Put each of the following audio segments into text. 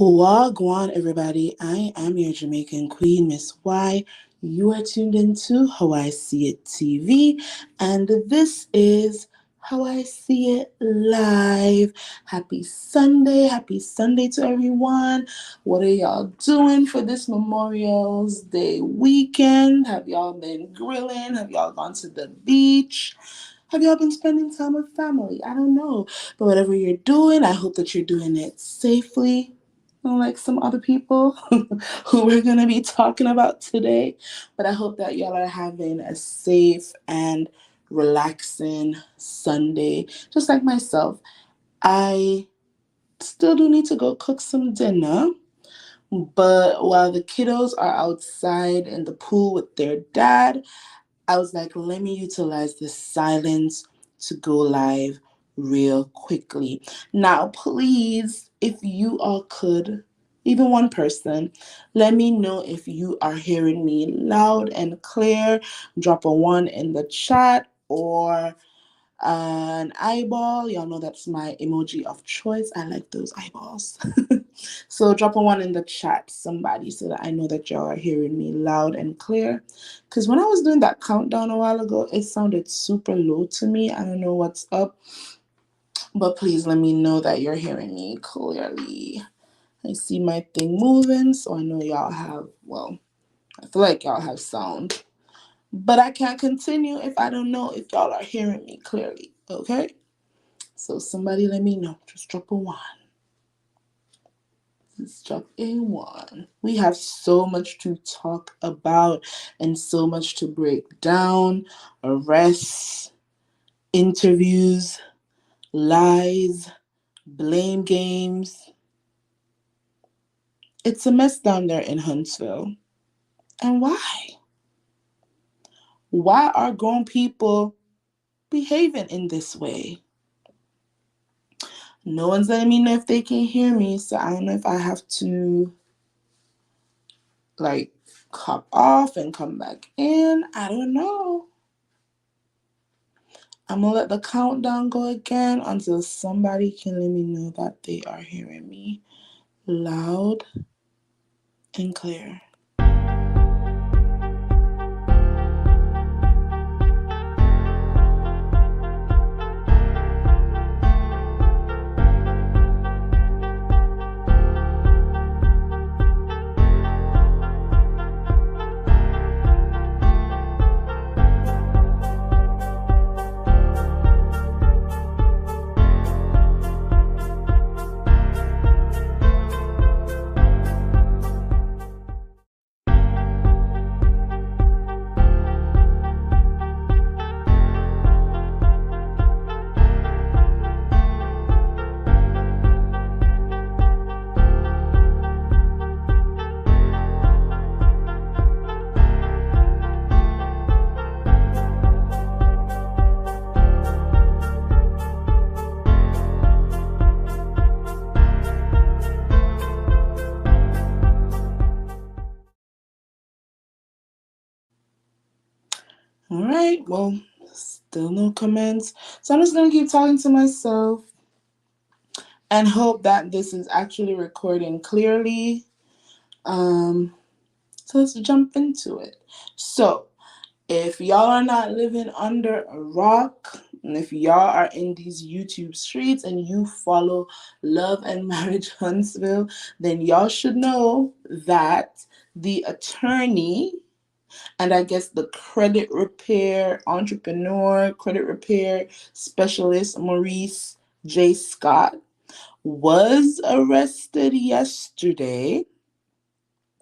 Wagwan, everybody. I am your Jamaican queen, Miss Y. You are tuned into How I See It TV, and this is How I See It Live. Happy Sunday to everyone. What are y'all doing for this Memorial's Day weekend? Have y'all been grilling? Have y'all gone to the beach? Have y'all been spending time with family? I don't know. But whatever you're doing, I hope that you're doing it safely, unlike some other people who we're going to be talking about today. But I hope that y'all are having a safe and relaxing Sunday, just like myself. I still do need to go cook some dinner. But while the kiddos are outside in the pool with their dad, I was like, let me utilize this silence to go live real quickly. Now, please, if you all could, even one person, let me know if you are hearing me loud and clear. Drop a 1 in the chat or an eyeball. Y'all know that's my emoji of choice. I like those eyeballs. So drop a 1 in the chat, somebody, so that I know that y'all are hearing me loud and clear. Because when I was doing that countdown a while ago, it sounded super low to me. I don't know what's up. But please let me know that you're hearing me clearly. I see my thing moving, so I know y'all have, well, I feel like y'all have sound. But I can't continue if I don't know if y'all are hearing me clearly, okay? So somebody let me know. Just drop a 1. Just drop a 1. We have so much to talk about and so much to break down. Arrests, interviews, lies, blame games. It's a mess down there in Huntsville. And why? Why are grown people behaving in this way? No one's letting me know if they can hear me, so I don't know if I have to like hop off and come back in. I don't know. I'm gonna let the countdown go again until somebody can let me know that they are hearing me loud and clear. All right, well, still no comments. So I'm just going to keep talking to myself and hope that this is actually recording clearly. So let's jump into it. So if y'all are not living under a rock, and if y'all are in these YouTube streets and you follow Love and Marriage Huntsville, then y'all should know that the attorney and I guess the credit repair entrepreneur, credit repair specialist, Maurice Scott, was arrested yesterday.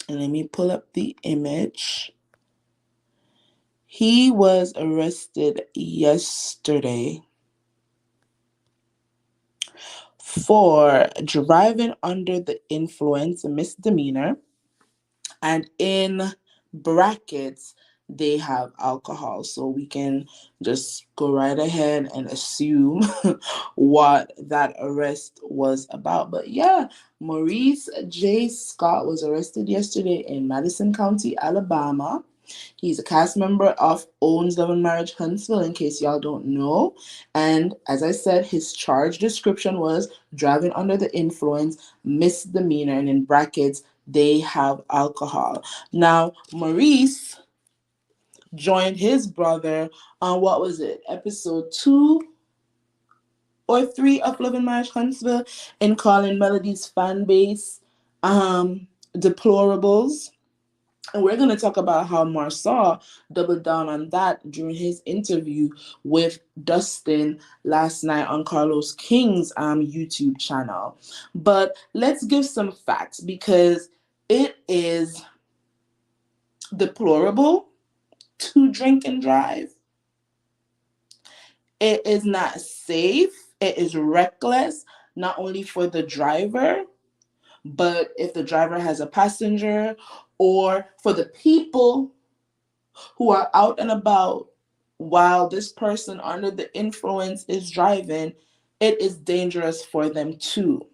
And let me pull up the image. He was arrested yesterday for driving under the influence, a misdemeanor, and in brackets they have alcohol, so we can just go right ahead and assume what that arrest was about. But yeah, Maurice Scott was arrested yesterday in Madison County, Alabama. He's a cast member of Owns Love and Marriage Huntsville, in case y'all don't know. And as I said, his charge description was driving under the influence, misdemeanor, and in brackets, they have alcohol. Now, Maurice joined his brother on, what was it, episode 2 or 3 of Love and Marriage Huntsville, in calling Melody's fan base deplorables. And we're going to talk about how Marsau doubled down on that during his interview with Dustin last night on Carlos King's YouTube channel. But let's give some facts, because it is deplorable to drink and drive. It is not safe. It is reckless, not only for the driver, but if the driver has a passenger, or for the people who are out and about while this person under the influence is driving, it is dangerous for them too.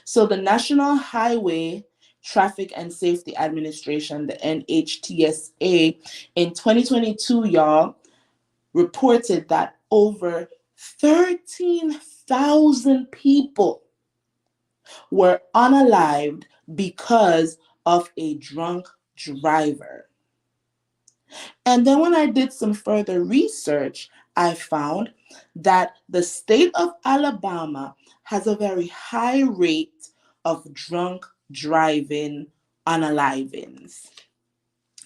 So the National Highway Traffic and Safety Administration, the NHTSA, in 2022, y'all, reported that over 13,000 people were unalived because of a drunk driver. And then when I did some further research, I found that the state of Alabama has a very high rate of drunk driving unalivings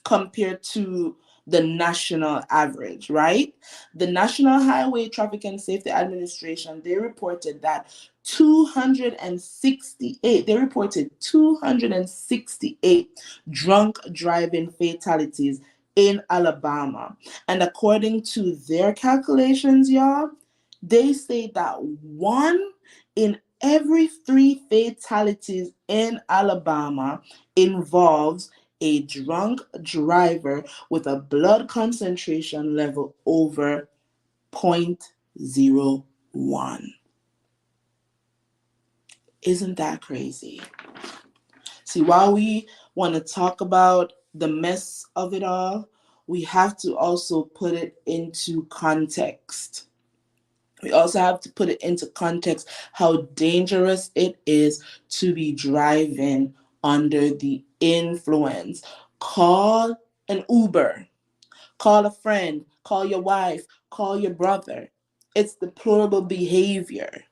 compared to the national average, right? The National Highway Traffic and Safety Administration, they reported 268 drunk driving fatalities in Alabama. And according to their calculations, y'all, they say that 1 in every 3 fatalities in Alabama involves a drunk driver with a blood concentration level over 0.01. Isn't that crazy? See, while we want to talk about the mess of it all, we have to also put it into context. We also have to put it into context how dangerous it is to be driving under the influence. Call an Uber, call a friend, call your wife, call your brother. It's deplorable behavior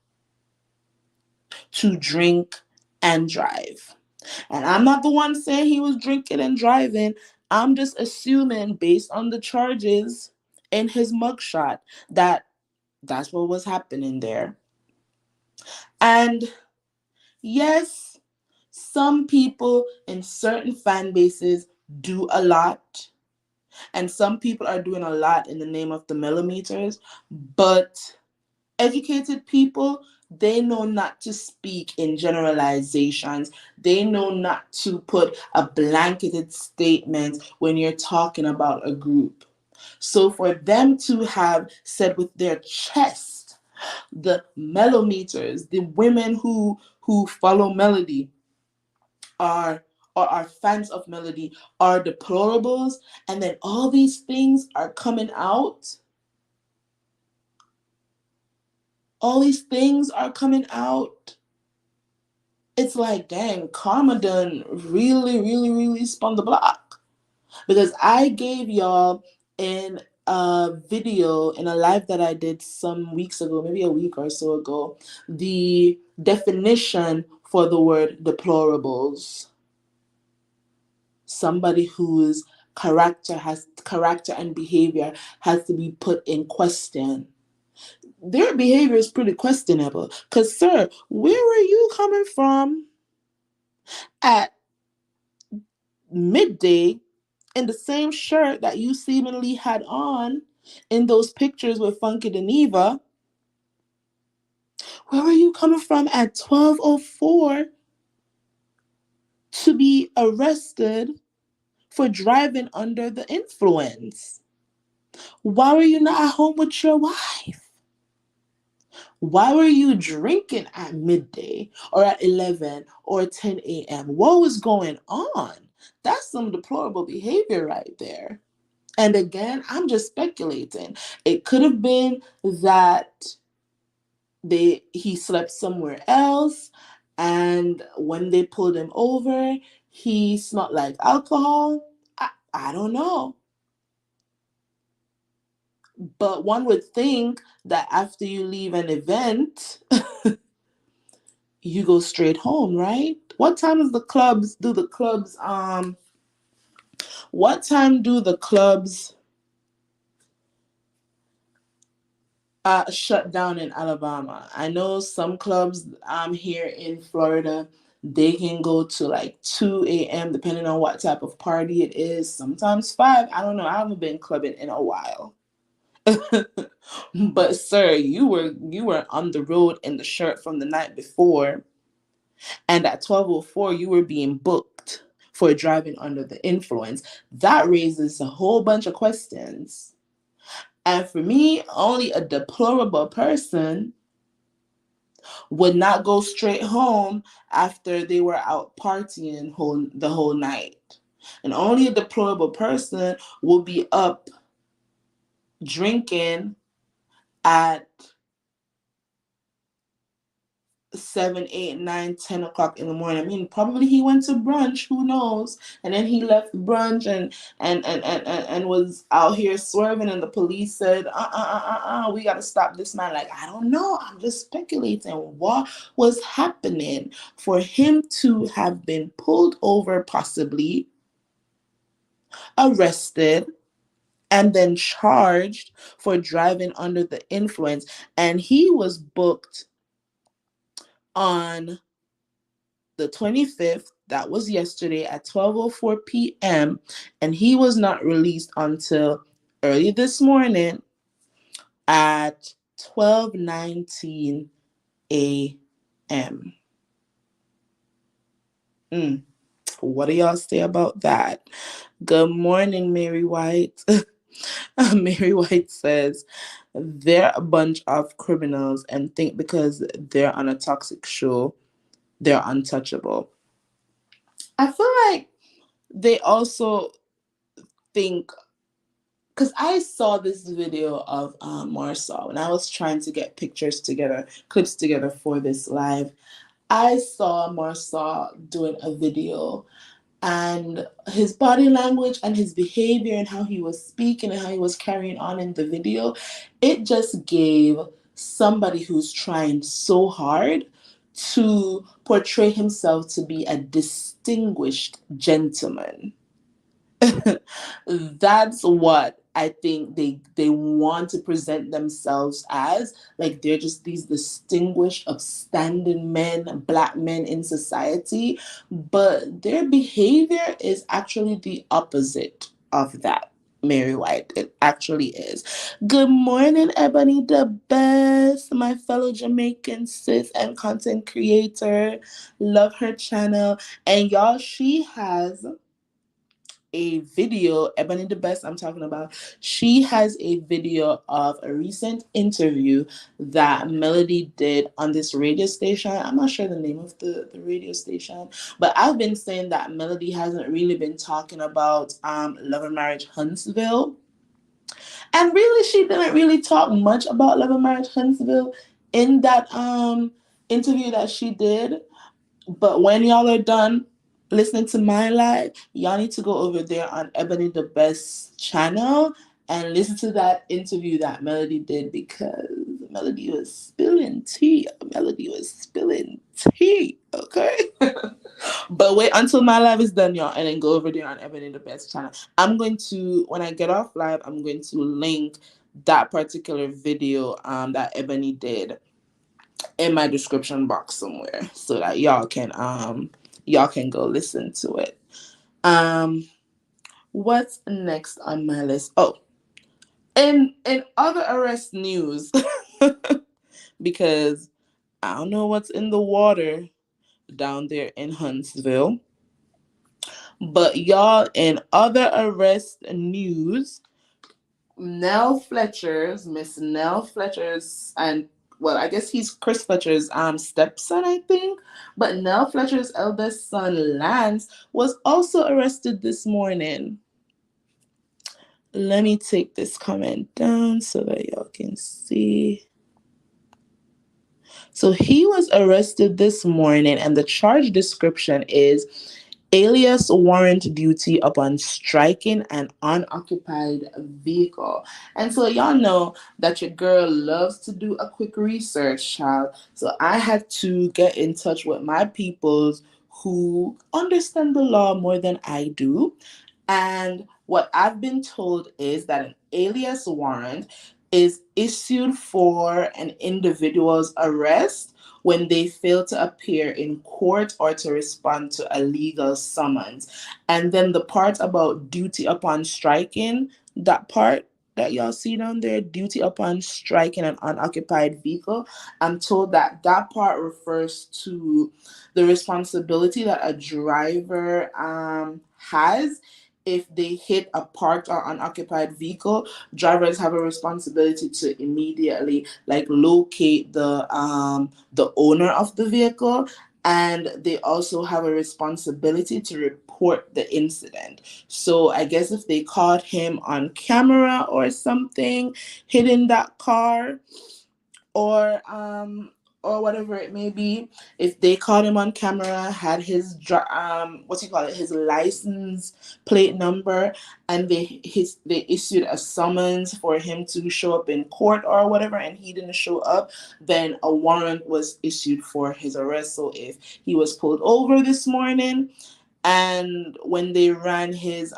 to drink and drive. And I'm not the one saying he was drinking and driving. I'm just assuming, based on the charges in his mugshot, that that's what was happening there. And yes, some people in certain fan bases do a lot, and some people are doing a lot in the name of the millimeters, but educated people, they know not to speak in generalizations. They know not to put a blanketed statement when you're talking about a group. So for them to have said with their chest, the mellometers, the women who follow Melody are, or are fans of Melody, are deplorables, and then all these things are coming out. All these things are coming out. It's like, dang, karma done really spun the block. Because I gave y'all in a video, in a live that I did some weeks ago, maybe a week or so ago, the definition for the word deplorables. Somebody whose character and behavior has to be put in question. Their behavior is pretty questionable. Because, sir, where were you coming from at midday in the same shirt that you seemingly had on in those pictures with Funky Deneva? Where were you coming from at 12:04 to be arrested for driving under the influence? Why were you not at home with your wife? Why were you drinking at midday or at 11 or 10 a.m.? What was going on? That's some deplorable behavior right there. And again, I'm just speculating. It could have been that he slept somewhere else, and when they pulled him over, he smelled like alcohol. I don't know. But one would think that after you leave an event, you go straight home, right? What time does the clubs do the clubs what time do the clubs shut down in Alabama? I know some clubs here in Florida, they can go to like 2 a.m. depending on what type of party it is. Sometimes 5. I don't know. I haven't been clubbing in a while. But sir, you were on the road in the shirt from the night before, and at 12:04 you were being booked for driving under the influence. That raises a whole bunch of questions. And for me, only a deplorable person would not go straight home after they were out partying the whole night. And only a deplorable person will be up drinking at 7, 8, 9, 10 o'clock in the morning. I mean, probably he went to brunch, who knows? And then he left brunch and was out here swerving, and the police said, we gotta stop this man. Like, I don't know. I'm just speculating what was happening for him to have been pulled over, possibly arrested, and then charged for driving under the influence. And he was booked on the 25th, that was yesterday, at 12:04 p.m., and he was not released until early this morning at 12:19 a.m. What do y'all say about that? Good morning, Mary White. Mary White says, they're a bunch of criminals and think because they're on a toxic show, they're untouchable. I feel like they also think, because I saw this video of Marsau, and I was trying to get clips together for this live. I saw Marsau doing a video, and his body language and his behavior and how he was speaking and how he was carrying on in the video, it just gave somebody who's trying so hard to portray himself to be a distinguished gentleman. That's what I think they want to present themselves as. Like, they're just these distinguished, upstanding men, black men in society, but their behavior is actually the opposite of that. Mary White, it actually is. Good morning, Ebony the Best, my fellow Jamaican sis and content creator. Love her channel. And y'all, she has a video, Ebony the Best I'm talking about, she has a video of a recent interview that Melody did on this radio station. I'm not sure the name of the radio station, but I've been saying that Melody hasn't really been talking about Love and Marriage Huntsville. And really, she didn't really talk much about Love and Marriage Huntsville in that interview that she did. But when y'all are done listening to my live, y'all need to go over there on Ebony the Best channel and listen to that interview that Melody did, because Melody was spilling tea. Melody was spilling tea, okay? But wait until my live is done, y'all, and then go over there on Ebony the Best channel. I'm going to, when I get off live, I'm going to link that particular video that Ebony did in my description box somewhere, so that y'all can go listen to it. What's next on my list? Oh, in other arrest news, because I don't know what's in the water down there in Huntsville, but y'all, in other arrest news, Miss Nell Fletcher's, and well, I guess he's Chris Fletcher's stepson, I think. But Nell Fletcher's eldest son, Lance, was also arrested this morning. Let me take this comment down so that y'all can see. So he was arrested this morning, and the charge description is alias warrant duty upon striking an unoccupied vehicle. And so y'all know that your girl loves to do a quick research, child. So I had to get in touch with my peoples who understand the law more than I do. And what I've been told is that an alias warrant is issued for an individual's arrest when they fail to appear in court or to respond to a legal summons. And then the part about duty upon striking, that part that y'all see down there, duty upon striking an unoccupied vehicle, I'm told that that part refers to the responsibility that a driver has if they hit a parked or unoccupied vehicle. Drivers have a responsibility to immediately like locate the owner of the vehicle, and they also have a responsibility to report the incident. So I guess if they caught him on camera or something hitting that car, or whatever it may be, if they caught him on camera, had his his license plate number, and they issued a summons for him to show up in court or whatever, and he didn't show up, then a warrant was issued for his arrest. So if he was pulled over this morning, and when they ran his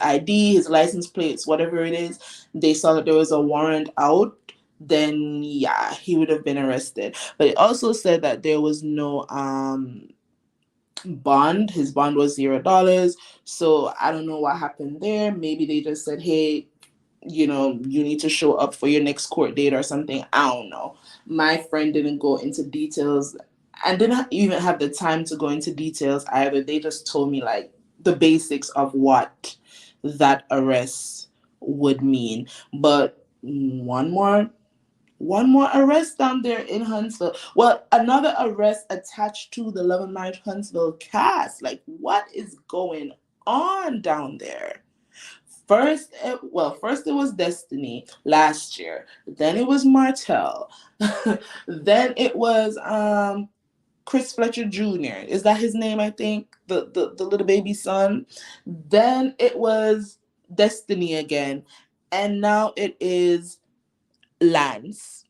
ID, his license plates, whatever it is, they saw that there was a warrant out, then yeah, he would have been arrested. But it also said that there was no bond. His bond was $0. So I don't know what happened there. Maybe they just said, hey, you need to show up for your next court date or something. I don't know. My friend didn't go into details and didn't even have the time to go into details either. They just told me like the basics of what that arrest would mean. But one more arrest down there in Huntsville. Well, another arrest attached to the Love and Marriage Huntsville cast. Like, what is going on down there? First it was Destiny last year. Then it was Martell. Then it was Chris Fletcher Jr. Is that his name? I think the little baby son. Then it was Destiny again, and now it is Lance.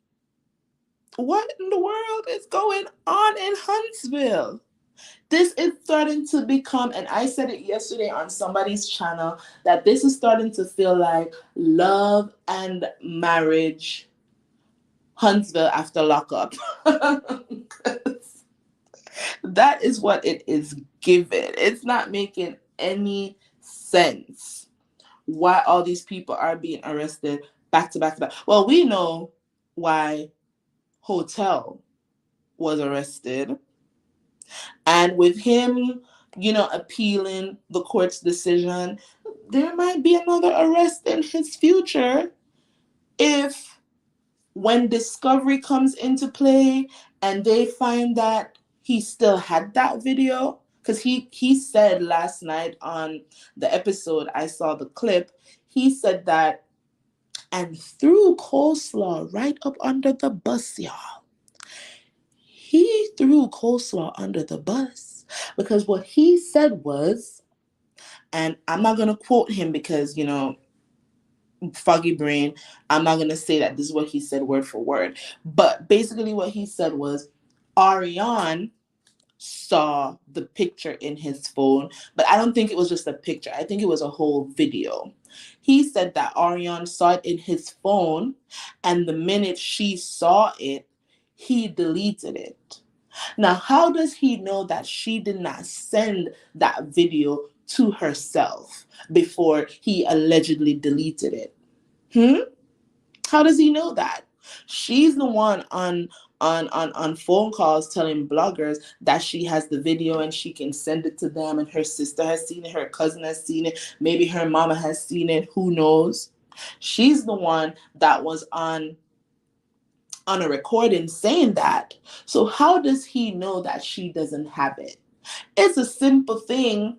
What in the world is going on in Huntsville? This is starting to become, and I said it yesterday on somebody's channel, that this is starting to feel like Love and Marriage Huntsville after lockup. That is what it is given. It's not making any sense why all these people are being arrested back to back to back. Well, we know why Hotel was arrested. And with him, appealing the court's decision, there might be another arrest in his future if, when discovery comes into play and they find that he still had that video. Because he said last night on the episode, I saw the clip, he said that, and threw coleslaw right up under the bus, y'all. He threw coleslaw under the bus because what he said was, and I'm not going to quote him because, foggy brain, I'm not going to say that this is what he said word for word. But basically what he said was, Ariane saw the picture in his phone, but I don't think it was just a picture. I think it was a whole video. He said that Ariane saw it in his phone, and the minute she saw it, he deleted it. Now, how does he know that she did not send that video to herself before he allegedly deleted it? How does he know that? She's the one on phone calls telling bloggers that she has the video and she can send it to them, and her sister has seen it, her cousin has seen it, maybe her mama has seen it, who knows? She's the one that was on a recording saying that. So how does he know that she doesn't have it? It's a simple thing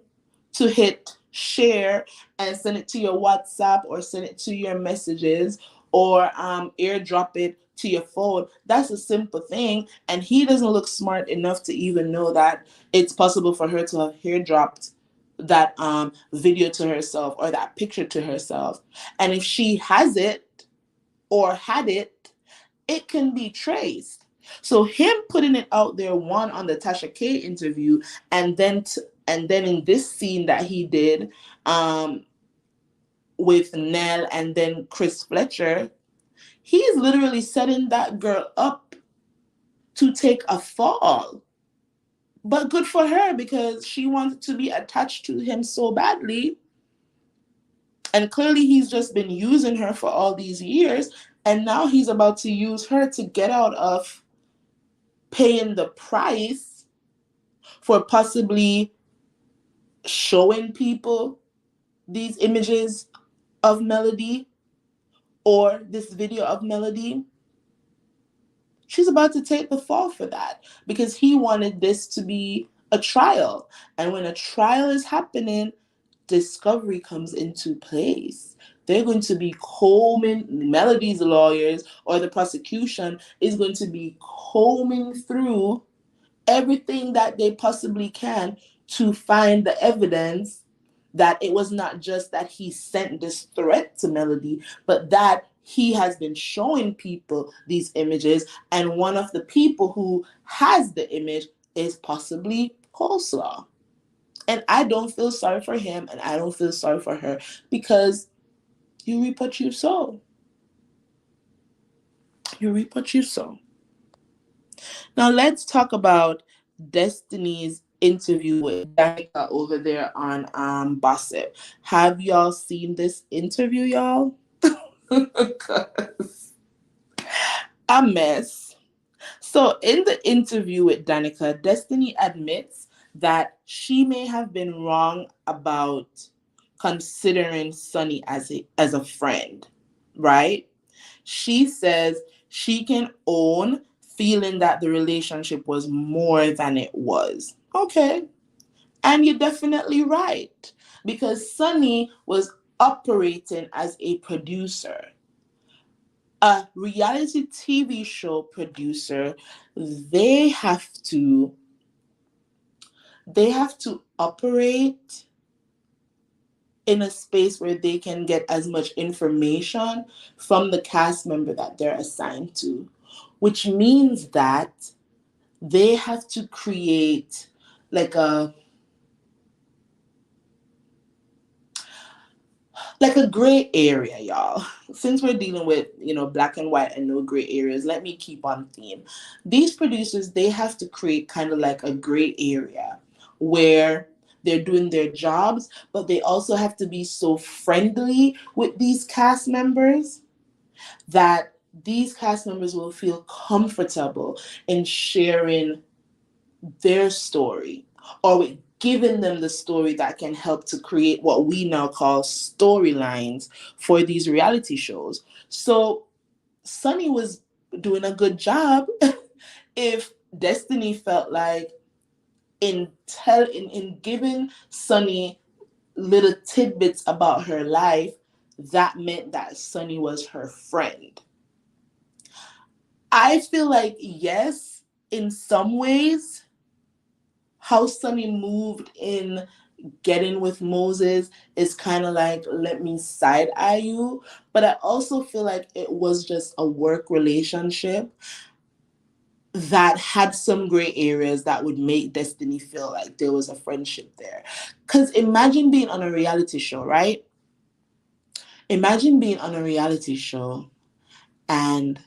to hit share and send it to your WhatsApp or send it to your messages or airdrop it to your phone. That's a simple thing. And he doesn't look smart enough to even know that it's possible for her to have airdropped that video to herself or that picture to herself. And if she has it or had it, it can be traced. So him putting it out there, one on the Tasha K interview, and then in this scene that he did with Nell and then Chris Fletcher, he's literally setting that girl up to take a fall. But good for her because she wanted to be attached to him so badly. And clearly he's just been using her for all these years. And now he's about to use her to get out of paying the price for possibly showing people these images of Melody or this video of Melody. She's about to take the fall for that because he wanted this to be a trial. And when a trial is happening, discovery comes into place. They're going to be combing, Melody's lawyers or the prosecution is going to be combing through everything that they possibly can to find the evidence that it was not just that he sent this threat to Melody, but that he has been showing people these images, and one of the people who has the image is possibly Coleslaw. And I don't feel sorry for him, and I don't feel sorry for her, because you reap what you sow. You reap what you sow. Now let's talk about Destiny's interview with Danica over there on Bossip. Have y'all seen this interview, y'all? A mess. So in the interview with Danica, Destiny admits that she may have been wrong about considering Sonny as a friend, right? She says she can own feeling that the relationship was more than it was. Okay. And you're definitely right. Because Sonny was operating as a producer. A reality TV show producer, they have to operate in a space where they can get as much information from the cast member that they're assigned to, which means that they have to create like a gray area, y'all. Since we're dealing with, black and white and no gray areas, let me keep on theme. These producers, they have to create kind of like a gray area where they're doing their jobs, but they also have to be so friendly with these cast members that these cast members will feel comfortable in sharing their story or with giving them the story that can help to create what we now call storylines for these reality shows. So Sonny was doing a good job if Destiny felt like in giving Sonny little tidbits about her life, that meant that Sonny was her friend. I feel like, yes, in some ways, how Sonny moved in getting with Moses is kind of like, let me side eye you. But I also feel like it was just a work relationship that had some gray areas that would make Destiny feel like there was a friendship there. Because imagine being on a reality show, right? Imagine being on a reality show and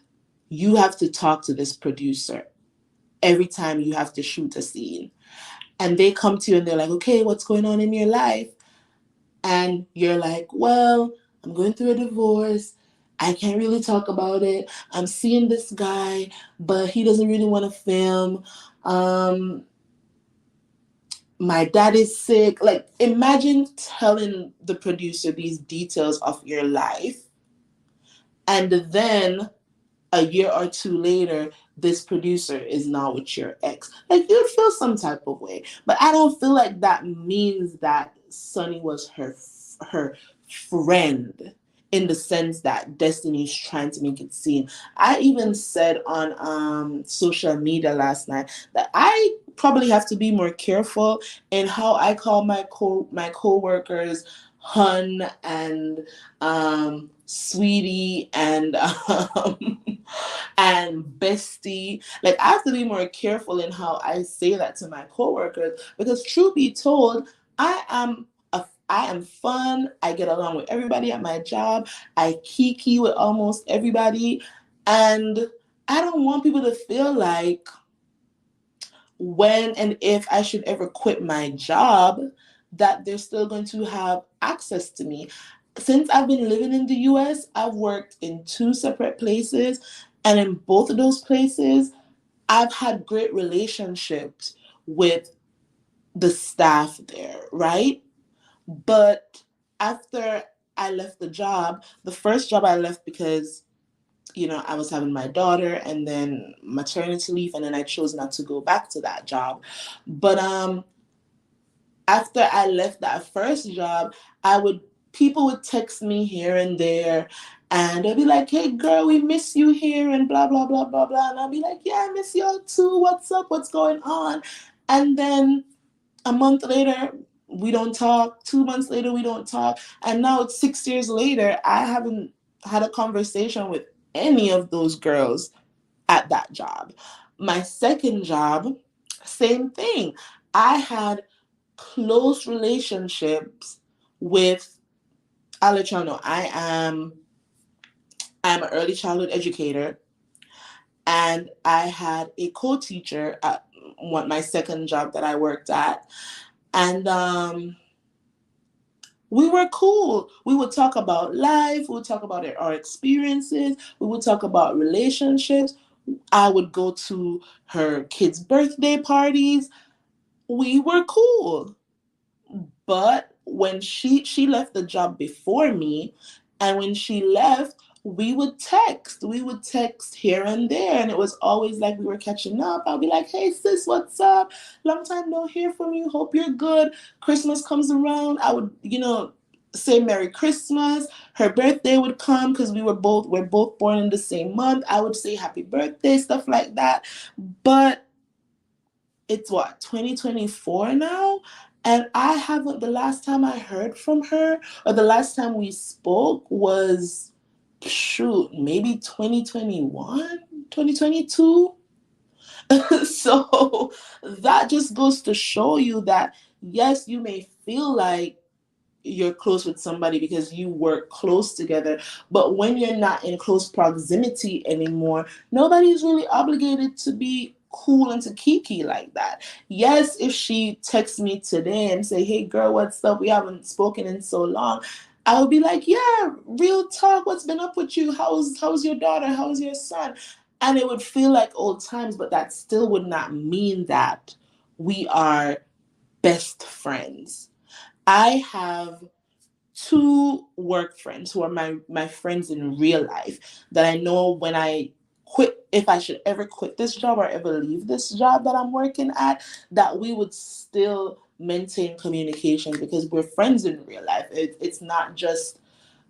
you have to talk to this producer every time you have to shoot a scene. And they come to you and they're like, okay, what's going on in your life? And you're like, well, I'm going through a divorce. I can't really talk about it. I'm seeing this guy, but he doesn't really want to film. My dad is sick. Like, imagine telling the producer these details of your life. And then a year or two later, this producer is now with your ex. Like, you'd feel some type of way. But I don't feel like that means that Sunny was her friend, in the sense that Destiny's trying to make it seem. I even said on social media last night that I probably have to be more careful in how I call my coworkers hun and sweetie and and bestie. Like, I have to be more careful in how I say that to my coworkers, because truth be told, I am fun. I get along with everybody at my job. I kiki with almost everybody. And I don't want people to feel like when and if I should ever quit my job, that they're still going to have access to me. Since I've been living in the US, I've worked in two separate places. And in both of those places, I've had great relationships with the staff there, right? But after I left the job, the first job I left because, I was having my daughter and then maternity leave, and then I chose not to go back to that job. But after I left that first job, people would text me here and there, and they'll be like, "Hey girl, we miss you here," and blah blah blah blah blah. And I'll be like, "Yeah, I miss you too. What's up? What's going on?" And then a month later, we don't talk. 2 months later, we don't talk. And now it's 6 years later, I haven't had a conversation with any of those girls at that job. My second job, same thing. I had close relationships with, I'll let y'all know, I'm an early childhood educator, and I had a co-teacher at my second job that I worked at. And we were cool. We would talk about life. We would talk about our experiences. We would talk about relationships. I would go to her kids' birthday parties. We were cool. But when she left the job before me, and when she left, we would text here and there, and it was always like we were catching up. I'll be like, "Hey sis, what's up? Long time no hear from you. Hope you're good." Christmas comes around, I would, say Merry Christmas. Her birthday would come, because we're both born in the same month. I would say happy birthday, stuff like that. But it's what, 2024 now, and I haven't the last time I heard from her, or the last time we spoke, was, shoot, maybe 2021, 2022. So that just goes to show you that, yes, you may feel like you're close with somebody because you work close together, but when you're not in close proximity anymore, nobody's really obligated to be cool and to kiki like that. Yes, if she texts me today and say, "Hey girl, what's up? We haven't spoken in so long," I would be like, "Yeah, real talk, what's been up with you? How's your daughter? How's your son?" And it would feel like old times, but that still would not mean that we are best friends. I have two work friends who are my friends in real life, that I know when I quit, if I should ever quit this job or ever leave this job that I'm working at, that we would still maintain communication, because we're friends in real life. It's not just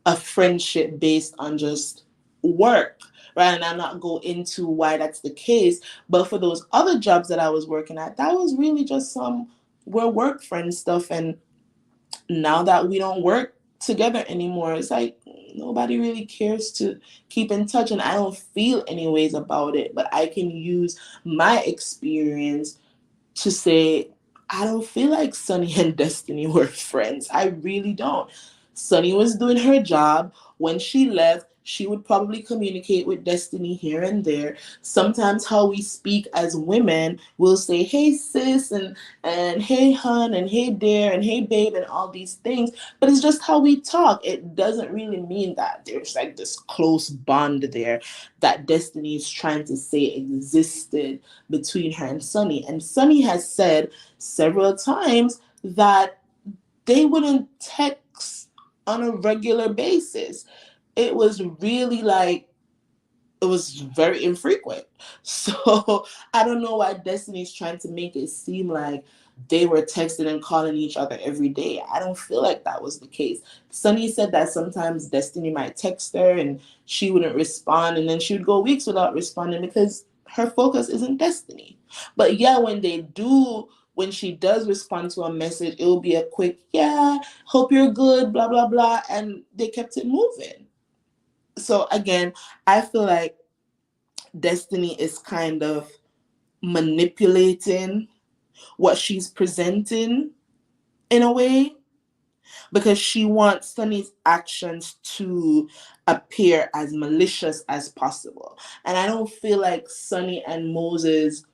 a friendship based on just work, right? And I'm not go into why that's the case, but for those other jobs that I was working at, that was really just some, we're work friend stuff. And now that we don't work together anymore, it's like nobody really cares to keep in touch, and I don't feel any ways about it. But I can use my experience to say, I don't feel like Sunny and Destiny were friends. I really don't. Sunny was doing her job. When she left, she would probably communicate with Destiny here and there. Sometimes how we speak as women, we'll say, "Hey sis," and "Hey hun," and "Hey dear," and "Hey babe," and all these things. But it's just how we talk. It doesn't really mean that there's like this close bond there that Destiny is trying to say existed between her and Sunny. And Sunny has said several times that they wouldn't text on a regular basis. It was really like, it was very infrequent. So I don't know why Destiny's trying to make it seem like they were texting and calling each other every day. I don't feel like that was the case. Sunny said that sometimes Destiny might text her and she wouldn't respond, and then she would go weeks without responding because her focus isn't Destiny. But yeah, when she does respond to a message, it will be a quick, yeah, hope you're good, blah, blah, blah. And they kept it moving. So again, I feel like Destiny is kind of manipulating what she's presenting in a way, because she wants Sunny's actions to appear as malicious as possible. And I don't feel like Sunny and Moses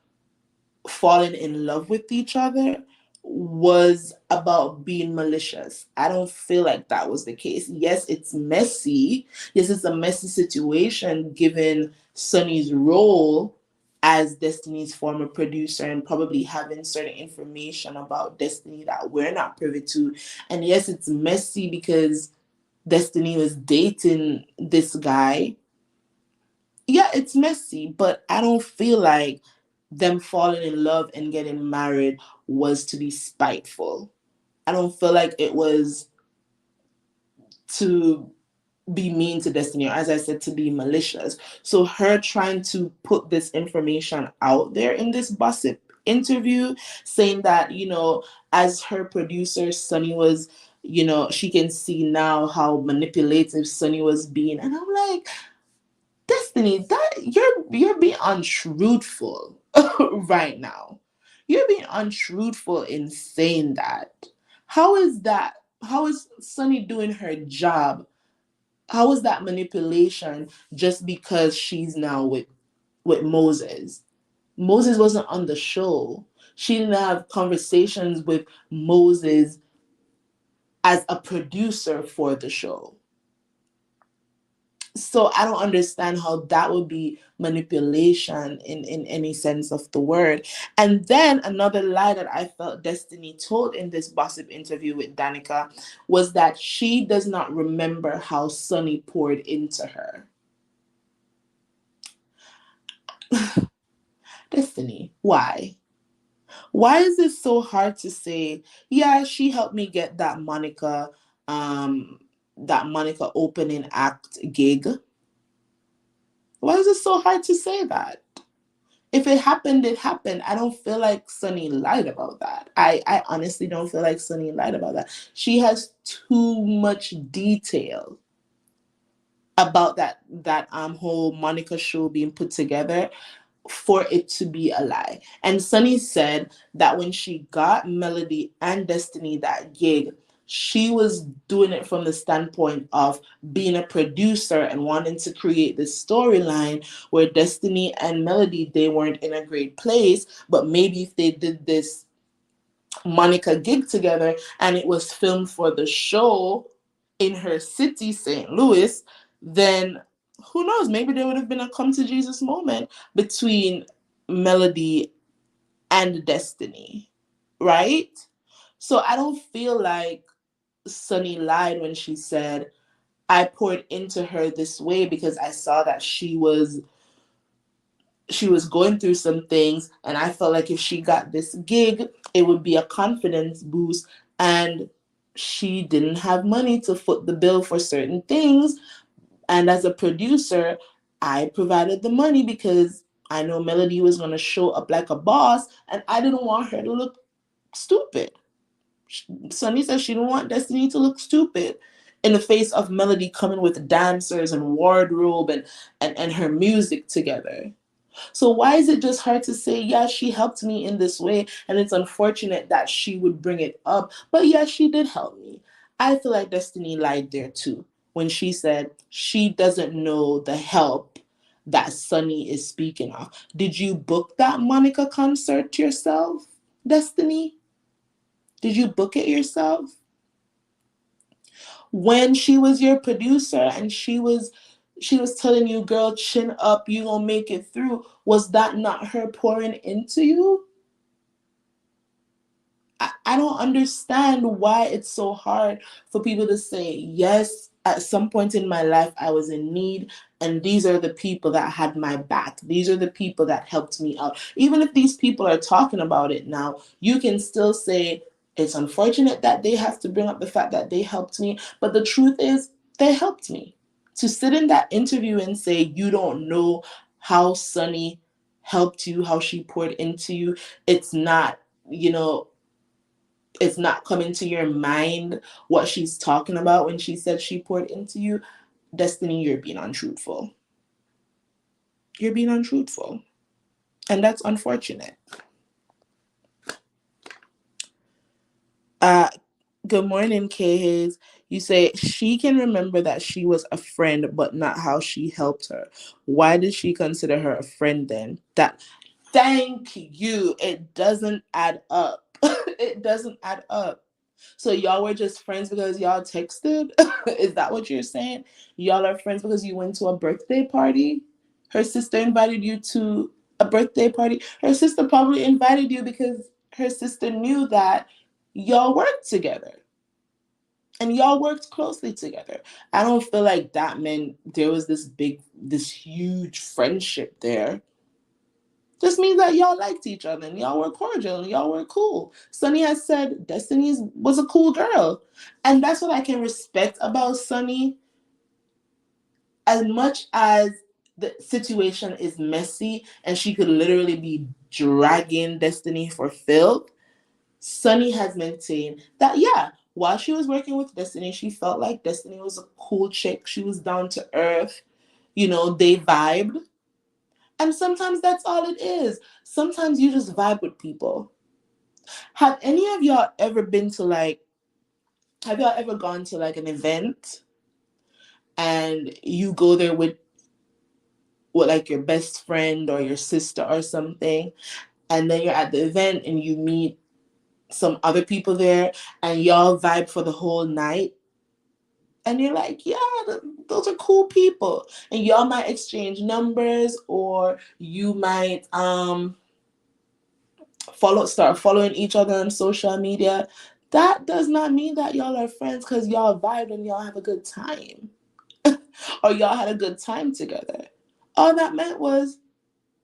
falling in love with each other was about being malicious. I don't feel like that was the case. Yes, it's messy. Yes, it's a messy situation given Sunny's role as Destiny's former producer and probably having certain information about Destiny that we're not privy to. And yes, it's messy because Destiny was dating this guy. Yeah, it's messy, but I don't feel like them falling in love and getting married was to be spiteful. I don't feel like it was to be mean to Destiny, or as I said, to be malicious. So her trying to put this information out there in this Bossip interview, saying that, as her producer, Sunny was, she can see now how manipulative Sunny was being. And I'm like, Destiny, that you're being untruthful right now. You're being untruthful in saying that. How is that? How is Sunny doing her job? How is that manipulation just because she's now with Moses? Moses wasn't on the show. She didn't have conversations with Moses as a producer for the show. So I don't understand how that would be manipulation in any sense of the word. And then another lie that I felt Destiny told in this Bossip interview with Danica was that she does not remember how Sunny poured into her. Destiny, why? Why is it so hard to say, yeah, she helped me get um that Monica opening act gig? Why is it so hard to say that? If it happened, it happened. I don't feel like Sunny lied about that. I honestly don't feel like Sunny lied about that. She has too much detail about that whole Monica show being put together for it to be a lie. And Sunny said that when she got Melody and Destiny that gig, she was doing it from the standpoint of being a producer and wanting to create this storyline where Destiny and Melody, they weren't in a great place, but maybe if they did this Monica gig together and it was filmed for the show in her city, St. Louis, then who knows? Maybe there would have been a come to Jesus moment between Melody and Destiny, right? So I don't feel like Sunny lied when she said, I poured into her this way because I saw that she was going through some things, and I felt like if she got this gig, it would be a confidence boost, and she didn't have money to foot the bill for certain things. And as a producer, I provided the money because I know Melody was going to show up like a boss, and I didn't want her to look stupid. Sunny says she didn't want Destiny to look stupid in the face of Melody coming with dancers and wardrobe and her music together. So why is it just hard to say, yeah, she helped me in this way, and it's unfortunate that she would bring it up, but yeah, she did help me. I feel like Destiny lied there too when she said she doesn't know the help that Sunny is speaking of. Did you book that Monica concert yourself, Destiny? Did you book it yourself? When she was your producer and she was telling you, girl, chin up, you gonna make it through, was that not her pouring into you? I don't understand why it's so hard for people to say, yes, at some point in my life I was in need, and these are the people that had my back. These are the people that helped me out. Even if these people are talking about it now, you can still say, it's unfortunate that they have to bring up the fact that they helped me, but the truth is, they helped me. To sit in that interview and say, you don't know how Sunny helped you, how she poured into you, it's not, you know, it's not coming to your mind what she's talking about when she said she poured into you. Destiny, you're being untruthful. You're being untruthful. And that's unfortunate. Uh, Good morning, Kay Hayes. You say she can remember that she was a friend, but not how she helped her. Why did she consider her a friend then? That, thank you. It doesn't add up. It doesn't add up. So y'all were just friends because y'all texted? Is that what you're saying? Y'all are friends because you went to a birthday party? Her sister invited you to a birthday party. Her sister probably invited you because her sister knew that y'all worked together and y'all worked closely together. I don't feel like that meant there was this huge friendship there. Just means that y'all liked each other and y'all were cordial and y'all were cool. Sunny has said Destiny was a cool girl. And that's what I can respect about Sunny. As much as the situation is messy and she could literally be dragging Destiny for filth, Sunny has maintained that, yeah, while she was working with Destiny, she felt like Destiny was a cool chick. She was down to earth. You know, they vibed. And sometimes that's all it is. Sometimes you just vibe with people. Have any of y'all ever been to have y'all ever gone to like an event and you go there with like your best friend or your sister or something, and then you're at the event and you meet some other people there and y'all vibe for the whole night? And you're like, yeah, those are cool people. And y'all might exchange numbers, or you might start following each other on social media. That does not mean that y'all are friends because y'all vibe and y'all have a good time. Or y'all had a good time together. All that meant was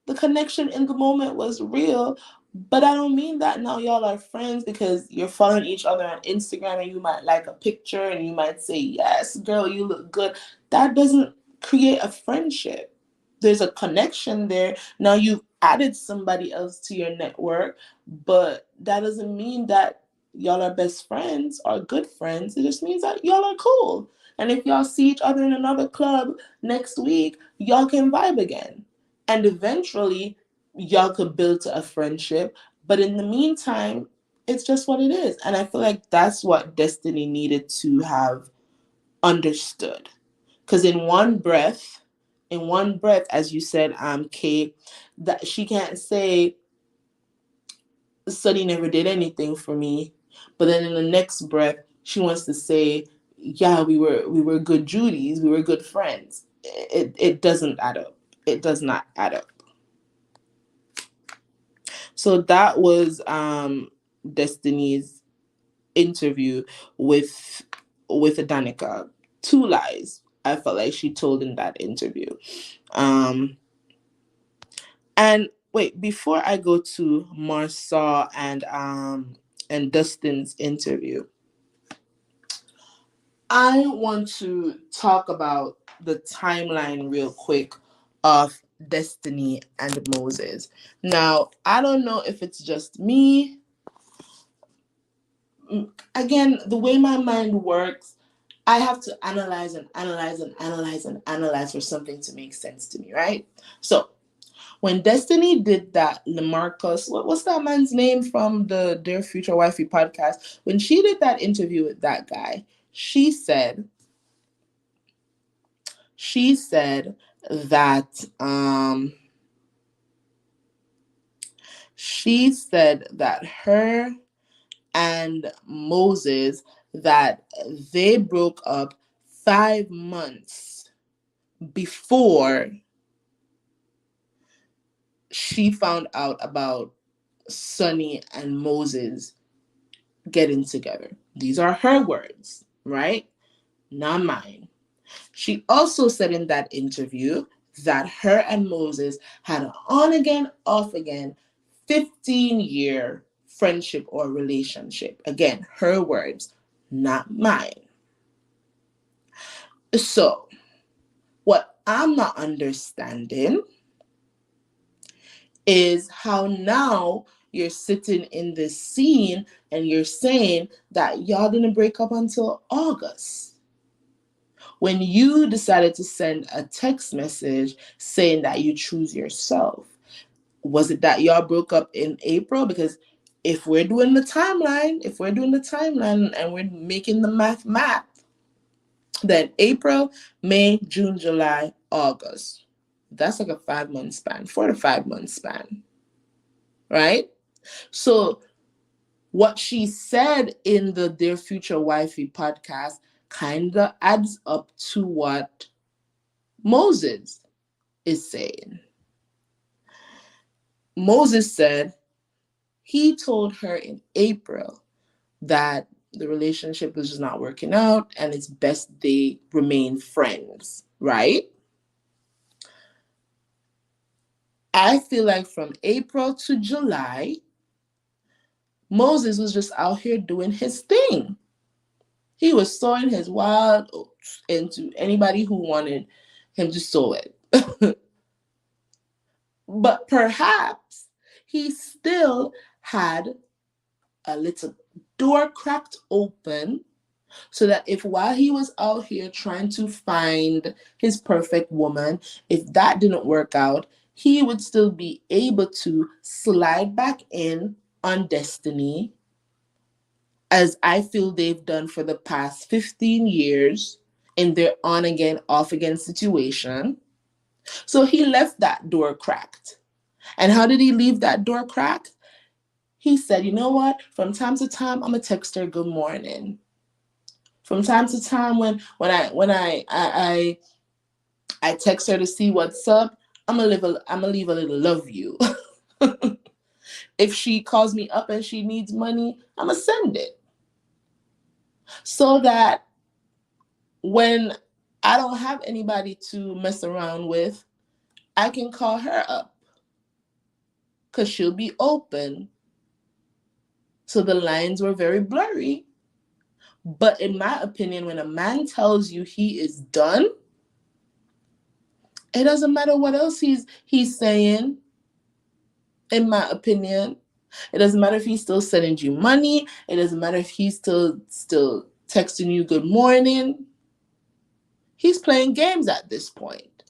the connection in the moment was real. But I don't mean that now y'all are friends because you're following each other on Instagram and you might like a picture and you might say, yes, girl, you look good. That doesn't create a friendship. There's a connection there. Now you've added somebody else to your network, but that doesn't mean that y'all are best friends or good friends. It just means that y'all are cool. And if y'all see each other in another club next week, y'all can vibe again. And eventually, y'all could build to a friendship. But in the meantime, it's just what it is. And I feel like that's what Destiny needed to have understood. Because in one breath, as you said, Kate, that she can't say Sunny never did anything for me, but then in the next breath, she wants to say, yeah, we were good Judies, we were good friends. It doesn't add up. It does not add up. So that was Destiny's interview with Danica. Two lies I felt like she told in that interview. Um, and wait, before I go to Marsau and Dustin's interview, I want to talk about the timeline real quick of Destiny and Moses. Now, I don't know if it's just me. Again, the way my mind works, I have to analyze and analyze and analyze and analyze for something to make sense to me, right? So when Destiny did that, Lamarcus, what's that man's name from the Dear Future Wifey podcast? When she did that interview with that guy, she said that her and Moses, that they broke up 5 months before she found out about Sunny and Moses getting together. These are her words, right? Not mine. She also said in that interview that her and Moses had an on again, off again 15-year friendship or relationship. Again, her words, not mine. So, what I'm not understanding is how now you're sitting in this scene and you're saying that y'all didn't break up until August. When you decided to send a text message saying that you choose yourself, was it that y'all broke up in April? Because if we're doing the timeline and we're making the math, then April, May, June, July, August. That's like a 5-month span, 4 to 5 month span, right? So what she said in the Dear Future Wifey podcast kind of adds up to what Moses is saying. Moses said he told her in April that the relationship was just not working out and it's best they remain friends, right? I feel like from April to July, Moses was just out here doing his thing. He was sowing his wild oats into anybody who wanted him to sow it. But perhaps he still had a little door cracked open so that if while he was out here trying to find his perfect woman, if that didn't work out, he would still be able to slide back in on Destiny, as I feel they've done for the past 15 years in their on again, off again situation. So he left that door cracked. And how did he leave that door cracked? He said, you know what? From time to time, I'm going to text her good morning. From time to time, when I text her to see what's up, I'm gonna leave a little love you. If she calls me up and she needs money, I'm gonna send it. So that when I don't have anybody to mess around with, I can call her up because she'll be open. So the lines were very blurry. But in my opinion, when a man tells you he is done, it doesn't matter what else he's saying. In my opinion, it doesn't matter if he's still sending you money. It doesn't matter if he's still texting you good morning. He's playing games at this point.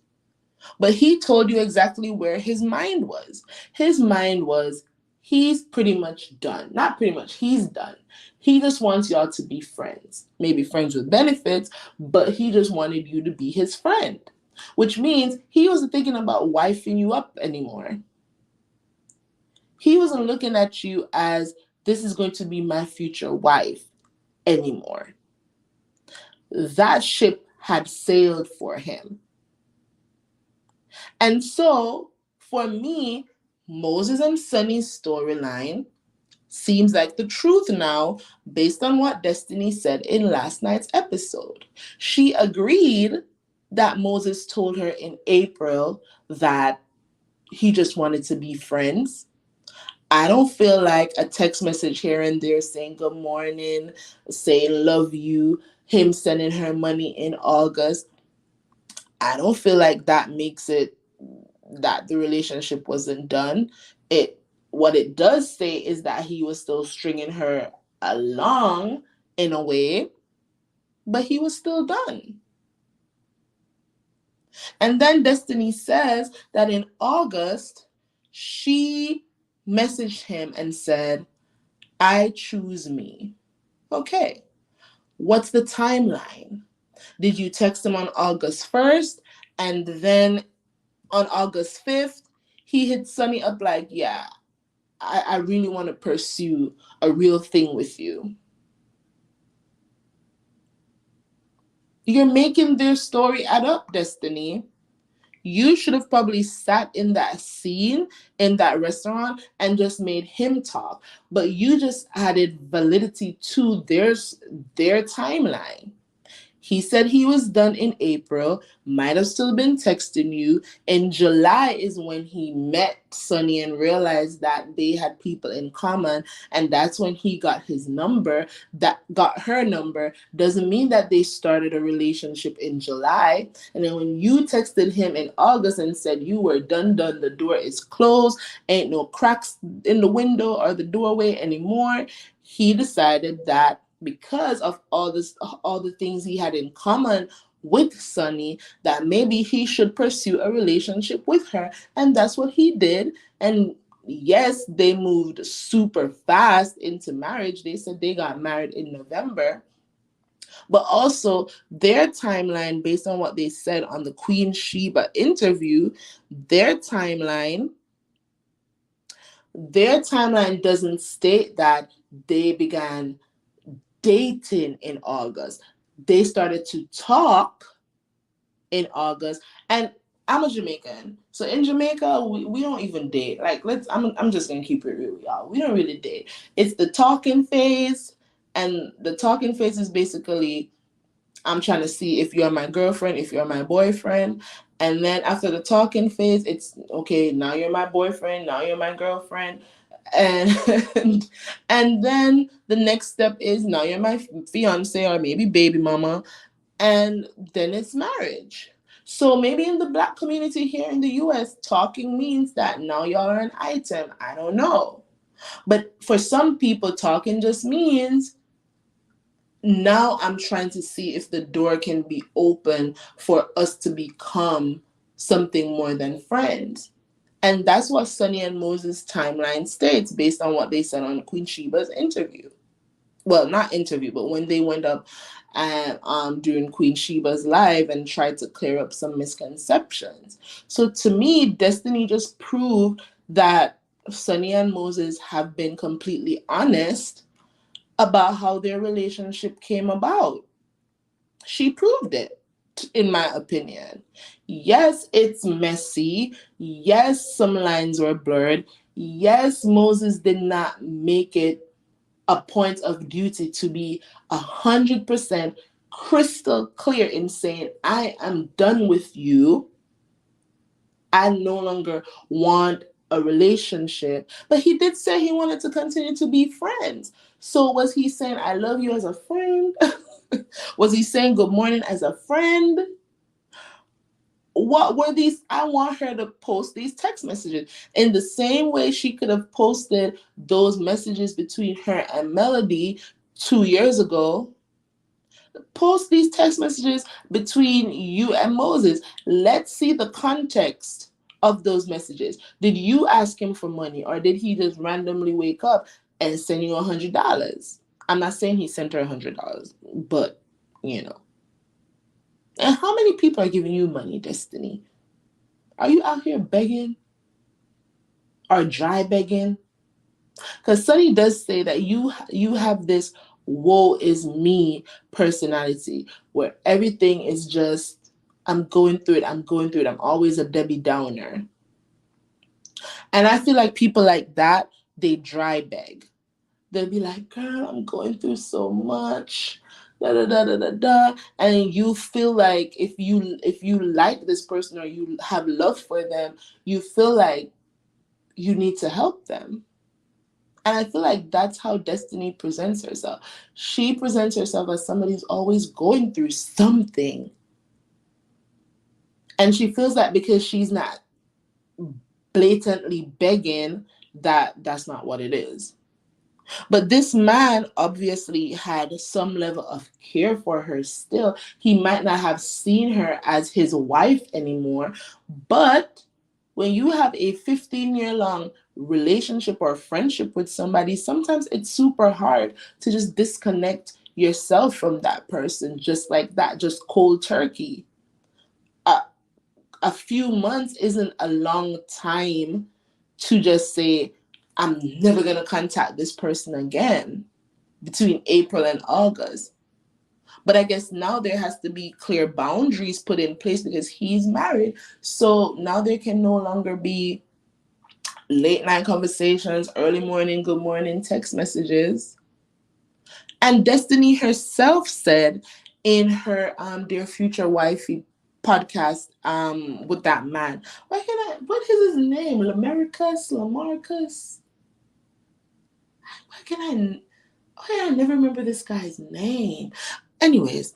But he told you exactly where his mind was. His mind was, he's pretty much done. Not pretty much, he's done. He just wants y'all to be friends. Maybe friends with benefits, but he just wanted you to be his friend. Which means he wasn't thinking about wifing you up anymore. He wasn't looking at you as, this is going to be my future wife anymore. That ship had sailed for him. And so, for me, Moses and Sunny's storyline seems like the truth now based on what Destiny said in last night's episode. She agreed that Moses told her in April that he just wanted to be friends. I don't feel like a text message here and there saying good morning, saying love you, him sending her money in August. I don't feel like that makes it that the relationship wasn't done. What it does say is that he was still stringing her along in a way, but he was still done. And then Destiny says that in August, she messaged him and said, I choose me. Okay, what's the timeline? Did you text him on August 1st and then on August 5th, he hit Sunny up like, yeah, I really want to pursue a real thing with you. You're making their story add up, Destiny. You should have probably sat in that scene in that restaurant and just made him talk. But you just added validity to their timeline. He said he was done in April, might have still been texting you. In July is when he met Sunny and realized that they had people in common. And that's when he got his number, that got her number. Doesn't mean that they started a relationship in July. And then when you texted him in August and said you were done, the door is closed, ain't no cracks in the window or the doorway anymore, he decided that because of all the things he had in common with Sunny, that maybe he should pursue a relationship with her. And that's what he did. And yes, they moved super fast into marriage. They said they got married in November. But also their timeline, based on what they said on the Queen Sheba interview, their timeline doesn't state that they began dating in August. They started to talk in August. And I'm a Jamaican. So in Jamaica, we don't even date. Like, I'm just gonna keep it real, y'all. We don't really date. It's the talking phase, and the talking phase is basically I'm trying to see if you're my girlfriend, if you're my boyfriend. And then after the talking phase, it's okay, now you're my boyfriend, now you're my girlfriend. And and then the next step is now you're my fiance or maybe baby mama. And then it's marriage. So maybe in the Black community here in the US, talking means that now y'all are an item. I don't know. But for some people, talking just means now I'm trying to see if the door can be open for us to become something more than friends. And that's what Sunny and Moses' timeline states based on what they said on Queen Sheba's interview. Well, not interview, but when they went up and during Queen Sheba's live and tried to clear up some misconceptions. So to me, Destiny just proved that Sunny and Moses have been completely honest about how their relationship came about. She proved it, in my opinion. Yes, it's messy. Yes, some lines were blurred. Yes, Moses did not make it a point of duty to be 100% crystal clear in saying, I am done with you. I no longer want a relationship. But he did say he wanted to continue to be friends. So was he saying, I love you as a friend? Was he saying good morning as a friend? What were these? I want her to post these text messages in the same way she could have posted those messages between her and Melody 2 years ago. Post these text messages between you and Moses. Let's see the context of those messages. Did you ask him for money, or did he just randomly wake up and send you $100? I'm not saying he sent her $100, but you know. And how many people are giving you money, Destiny? Are you out here begging or dry begging? Because Sunny does say that you have this woe is me personality where everything is just I'm going through it, I'm going through it. I'm always a Debbie Downer. And I feel like people like that, they dry beg. They'll be like, girl, I'm going through so much. Da, da, da, da, da, da. And you feel like if you like this person or you have love for them, you feel like you need to help them. And I feel like that's how Destiny presents herself. She presents herself as somebody who's always going through something. And she feels that because she's not blatantly begging, that that's not what it is. But this man obviously had some level of care for her still. He might not have seen her as his wife anymore, but when you have a 15-year-long relationship or friendship with somebody, sometimes it's super hard to just disconnect yourself from that person just like that, just cold turkey. A few months isn't a long time to just say, I'm never going to contact this person again between April and August. But I guess now there has to be clear boundaries put in place because he's married. So now there can no longer be late night conversations, early morning, good morning text messages. And Destiny herself said in her Dear Future Wifey podcast with that man. What is his name? Lamarcus? Why can I I never remember this guy's name. Anyways,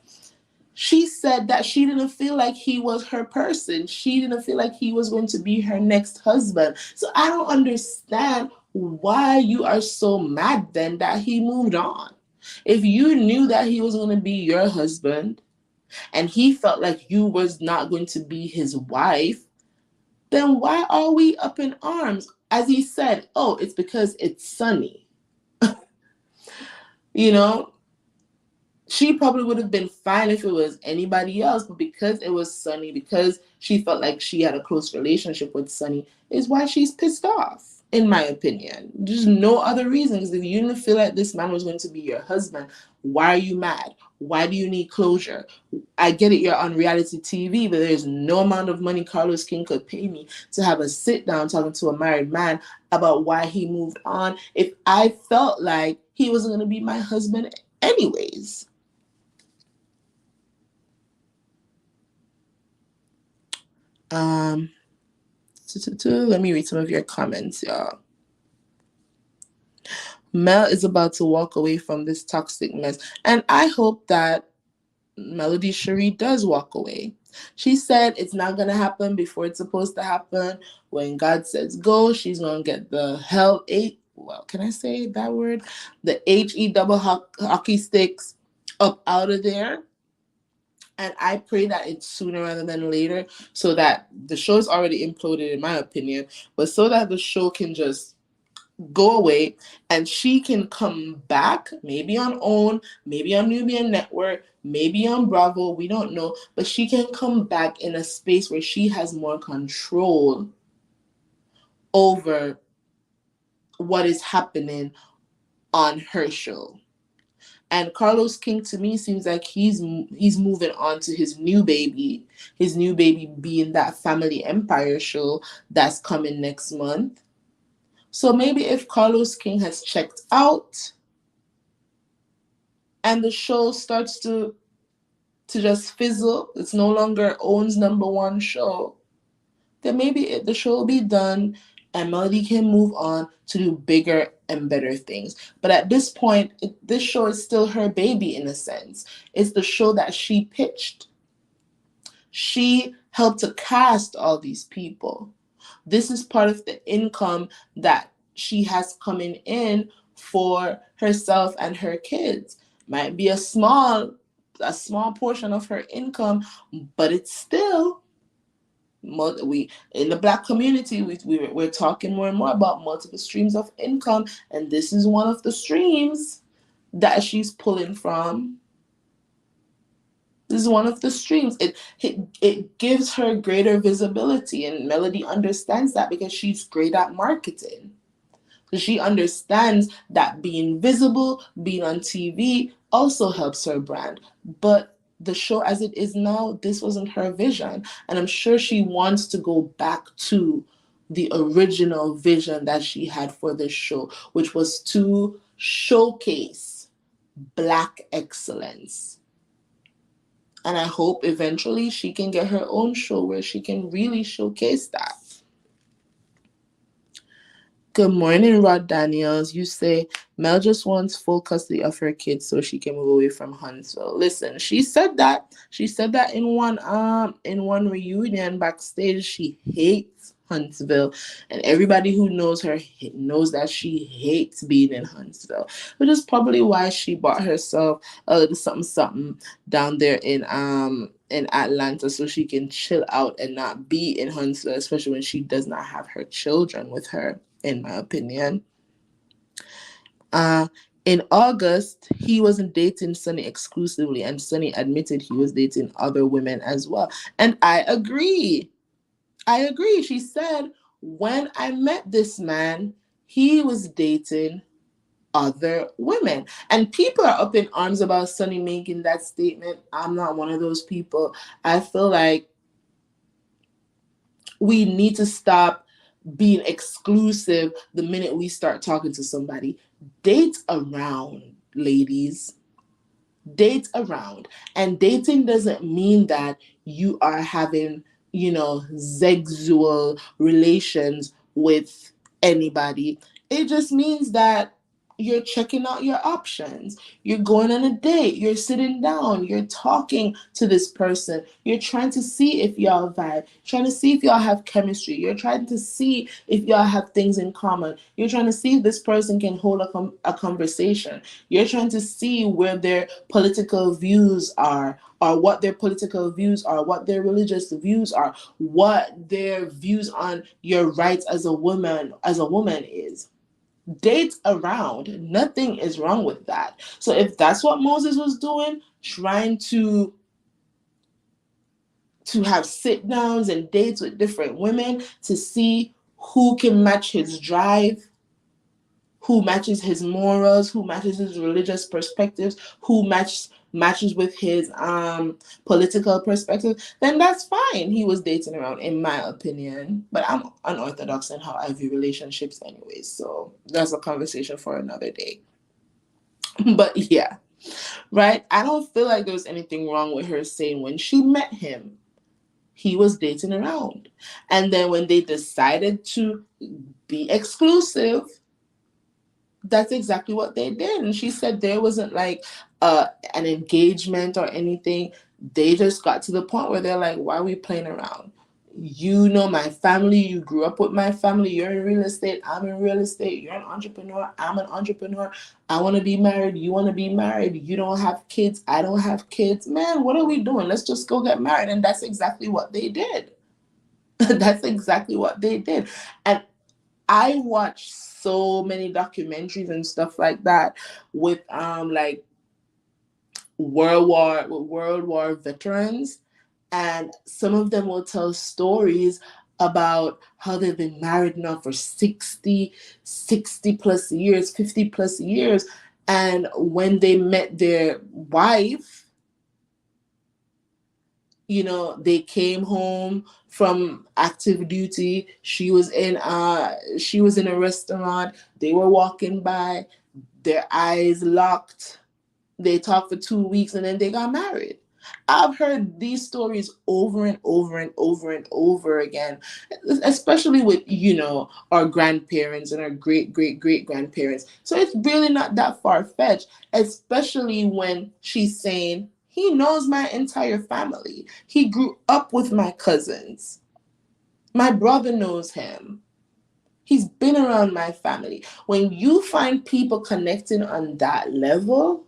she said that she didn't feel like he was her person. She didn't feel like he was going to be her next husband. So I don't understand why you are so mad then that he moved on. If you knew that he was going to be your husband and he felt like you was not going to be his wife, then why are we up in arms? As he said, oh, it's because it's sunny. You know, she probably would have been fine if it was anybody else, but because it was Sunny, because she felt like she had a close relationship with Sunny, is why she's pissed off, in my opinion. There's no other reason. Because if you didn't feel like this man was going to be your husband, why are you mad? Why do you need closure? I get it, you're on reality TV, but there's no amount of money Carlos King could pay me to have a sit down talking to a married man about why he moved on if I felt like he wasn't going to be my husband anyways. Let me read some of your comments, y'all. Mel is about to walk away from this toxic mess, and I hope that Melody Cherie does walk away. She said it's not going to happen before it's supposed to happen. When God says go, she's going to get the can I say that word? The HE double hockey sticks up out of there. And I pray that it's sooner rather than later so that the show is already imploded, in my opinion, but so that the show can just go away and she can come back, maybe on OWN, maybe on Nubian Network, maybe on Bravo, we don't know, but she can come back in a space where she has more control over what is happening on her show. And Carlos King, to me, seems like he's moving on to his new baby being that Family Empire show that's coming next month. So maybe if Carlos King has checked out and the show starts to just fizzle, it's no longer OWN's #1 show, then maybe the show will be done and Melody can move on to do bigger and better things. But at this point, this show is still her baby in a sense. It's the show that she pitched. She helped to cast all these people. This is part of the income that she has coming in for herself and her kids. Might be a small portion of her income, but it's still, we in the Black community, we're talking more and more about multiple streams of income, and this is one of the streams that she's pulling from. This is one of the streams. It gives her greater visibility, and Melody understands that because she's great at marketing. So she understands that being visible, being on TV also helps her brand. But the show as it is now, this wasn't her vision. And I'm sure she wants to go back to the original vision that she had for this show, which was to showcase Black excellence. And I hope eventually she can get her own show where she can really showcase that. Good morning, Rod Daniels. You say Mel just wants full custody of her kids so she can move away from Huntsville. Listen, she said that. She said that in one reunion backstage. She hates Huntsville, and everybody who knows her knows that she hates being in Huntsville, which is probably why she bought herself a little something down there in Atlanta so she can chill out and not be in Huntsville, especially when she does not have her children with her, in my opinion. In August, he wasn't dating Sunny exclusively, and Sunny admitted he was dating other women as well. And I agree. She said, when I met this man, he was dating other women. And people are up in arms about Sonny making that statement. I'm not one of those people. I feel like we need to stop being exclusive the minute we start talking to somebody. Date around, ladies. Date around. And dating doesn't mean that you are having, sexual relations with anybody. It just means that you're checking out your options. You're going on a date. You're sitting down. You're talking to this person. You're trying to see if y'all vibe. Trying to see if y'all have chemistry. You're trying to see if y'all have things in common. You're trying to see if this person can hold a conversation. You're trying to see where their political views are, or what their political views are, what their religious views are, what their views on your rights as a woman is. Date around. Nothing is wrong with that. So if that's what Moses was doing, trying to have sit downs and dates with different women to see who can match his drive, who matches his morals, who matches his religious perspectives, who matches with his political perspective, then that's fine. He was dating around, in my opinion. But I'm unorthodox in how I view relationships anyways, so that's a conversation for another day. But yeah, right? I don't feel like there was anything wrong with her saying when she met him, he was dating around. And then when they decided to be exclusive, that's exactly what they did. And she said there wasn't like an engagement or anything. They just got to the point where they're like, why are we playing around? You know my family. You grew up with my family. You're in real estate. I'm in real estate. You're an entrepreneur. I'm an entrepreneur. I want to be married. You want to be married. You don't have kids. I don't have kids. Man, what are we doing? Let's just go get married. And that's exactly what they did. That's exactly what they did. And I watched so many documentaries and stuff like that with like World War veterans, and some of them will tell stories about how they've been married now for 60 plus years, 50 plus years, and when they met their wife, they came home from active duty. She was in a restaurant. They were walking by, their eyes locked. They talked for 2 weeks and then they got married. I've heard these stories over and over and over and over again, especially with, our grandparents and our great grandparents. So it's really not that far-fetched, especially when she's saying, he knows my entire family. He grew up with my cousins. My brother knows him. He's been around my family. When you find people connecting on that level,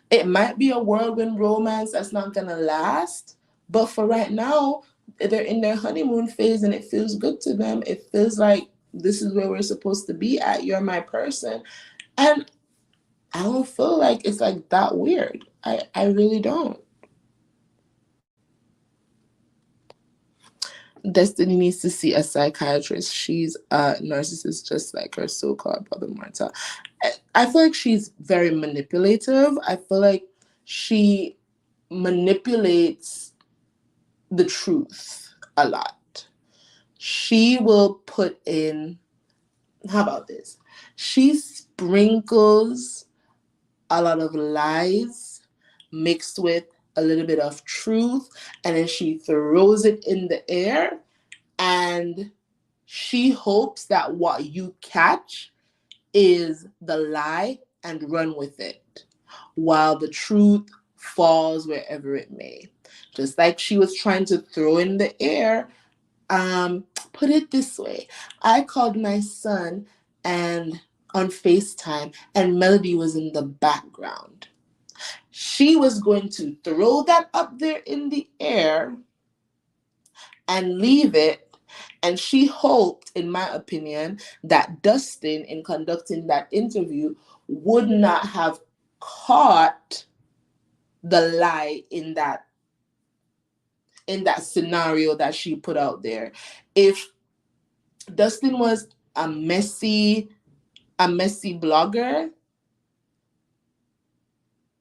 it might be a whirlwind romance that's not going to last. But for right now, they're in their honeymoon phase and it feels good to them. It feels like this is where we're supposed to be at. You're my person. And I don't feel like it's like that weird. I really don't. Destiny needs to see a psychiatrist. She's a narcissist just like her so-called brother Marta. I feel like she's very manipulative. I feel like she manipulates the truth a lot. She will put in, how about this? She sprinkles a lot of lies mixed with a little bit of truth, and then she throws it in the air, and she hopes that what you catch is the lie and run with it, while the truth falls wherever it may. Just like she was trying to throw in the air, put it this way. I called my son and on FaceTime, and Melody was in the background. She was going to throw that up there in the air and leave it. And she hoped, in my opinion, that Dustin, in conducting that interview, would not have caught the lie in that scenario that she put out there. If Dustin was a messy blogger,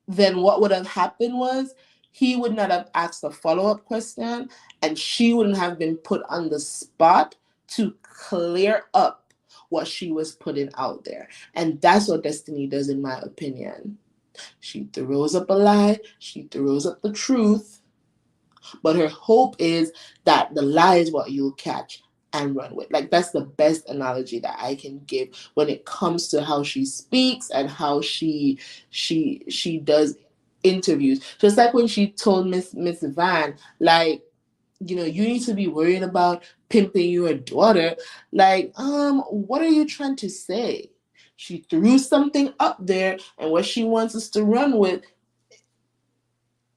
then what would have happened was he would not have asked a follow-up question, and she wouldn't have been put on the spot to clear up what she was putting out there. And that's what Destiny does, in my opinion. She throws up a lie, she throws up the truth, but her hope is that the lie is what you'll catch and run with. Like, that's the best analogy that I can give when it comes to how she speaks and how she does interviews. Just like when she told Miss Van, like, you need to be worried about pimping your daughter. Like, what are you trying to say? She threw something up there, and what she wants us to run with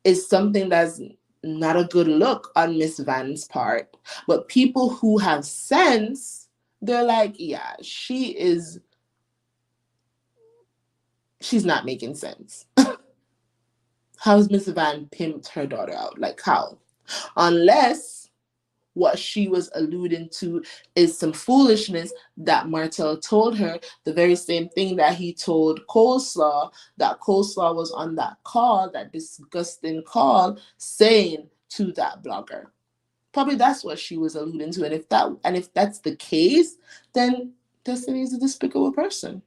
is something that's not a good look on Miss Van's part. But people who have sense, they're like, yeah, she's not making sense. How's Miss Van pimped her daughter out? Like, how? Unless what she was alluding to is some foolishness that Martell told her, the very same thing that he told Coleslaw, that Coleslaw was on that call, that disgusting call, saying to that blogger. Probably that's what she was alluding to. And if that's the case, then Destiny is a despicable person.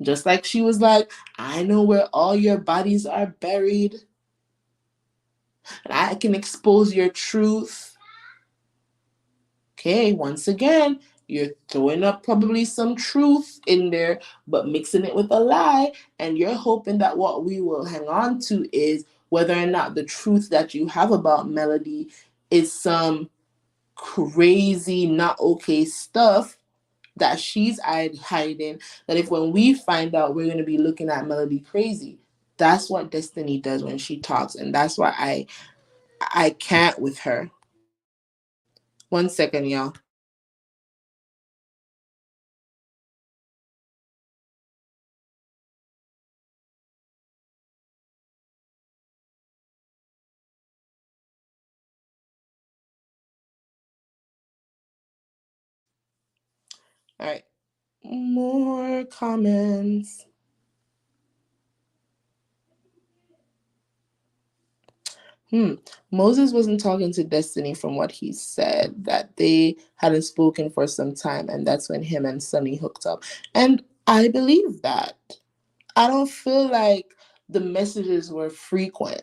Just like she was like, I know where all your bodies are buried, and I can expose your truth. Okay, once again, you're throwing up probably some truth in there, but mixing it with a lie, and you're hoping that what we will hang on to is whether or not the truth that you have about Melody is some crazy, not okay stuff that she's hiding, that if when we find out, we're going to be looking at Melody crazy. That's what Destiny does when she talks, and that's why I can't with her. 1 second, y'all. All right. More comments. Moses wasn't talking to Destiny from what he said, that they hadn't spoken for some time, and that's when him and Sunny hooked up. And I believe that. I don't feel like the messages were frequent.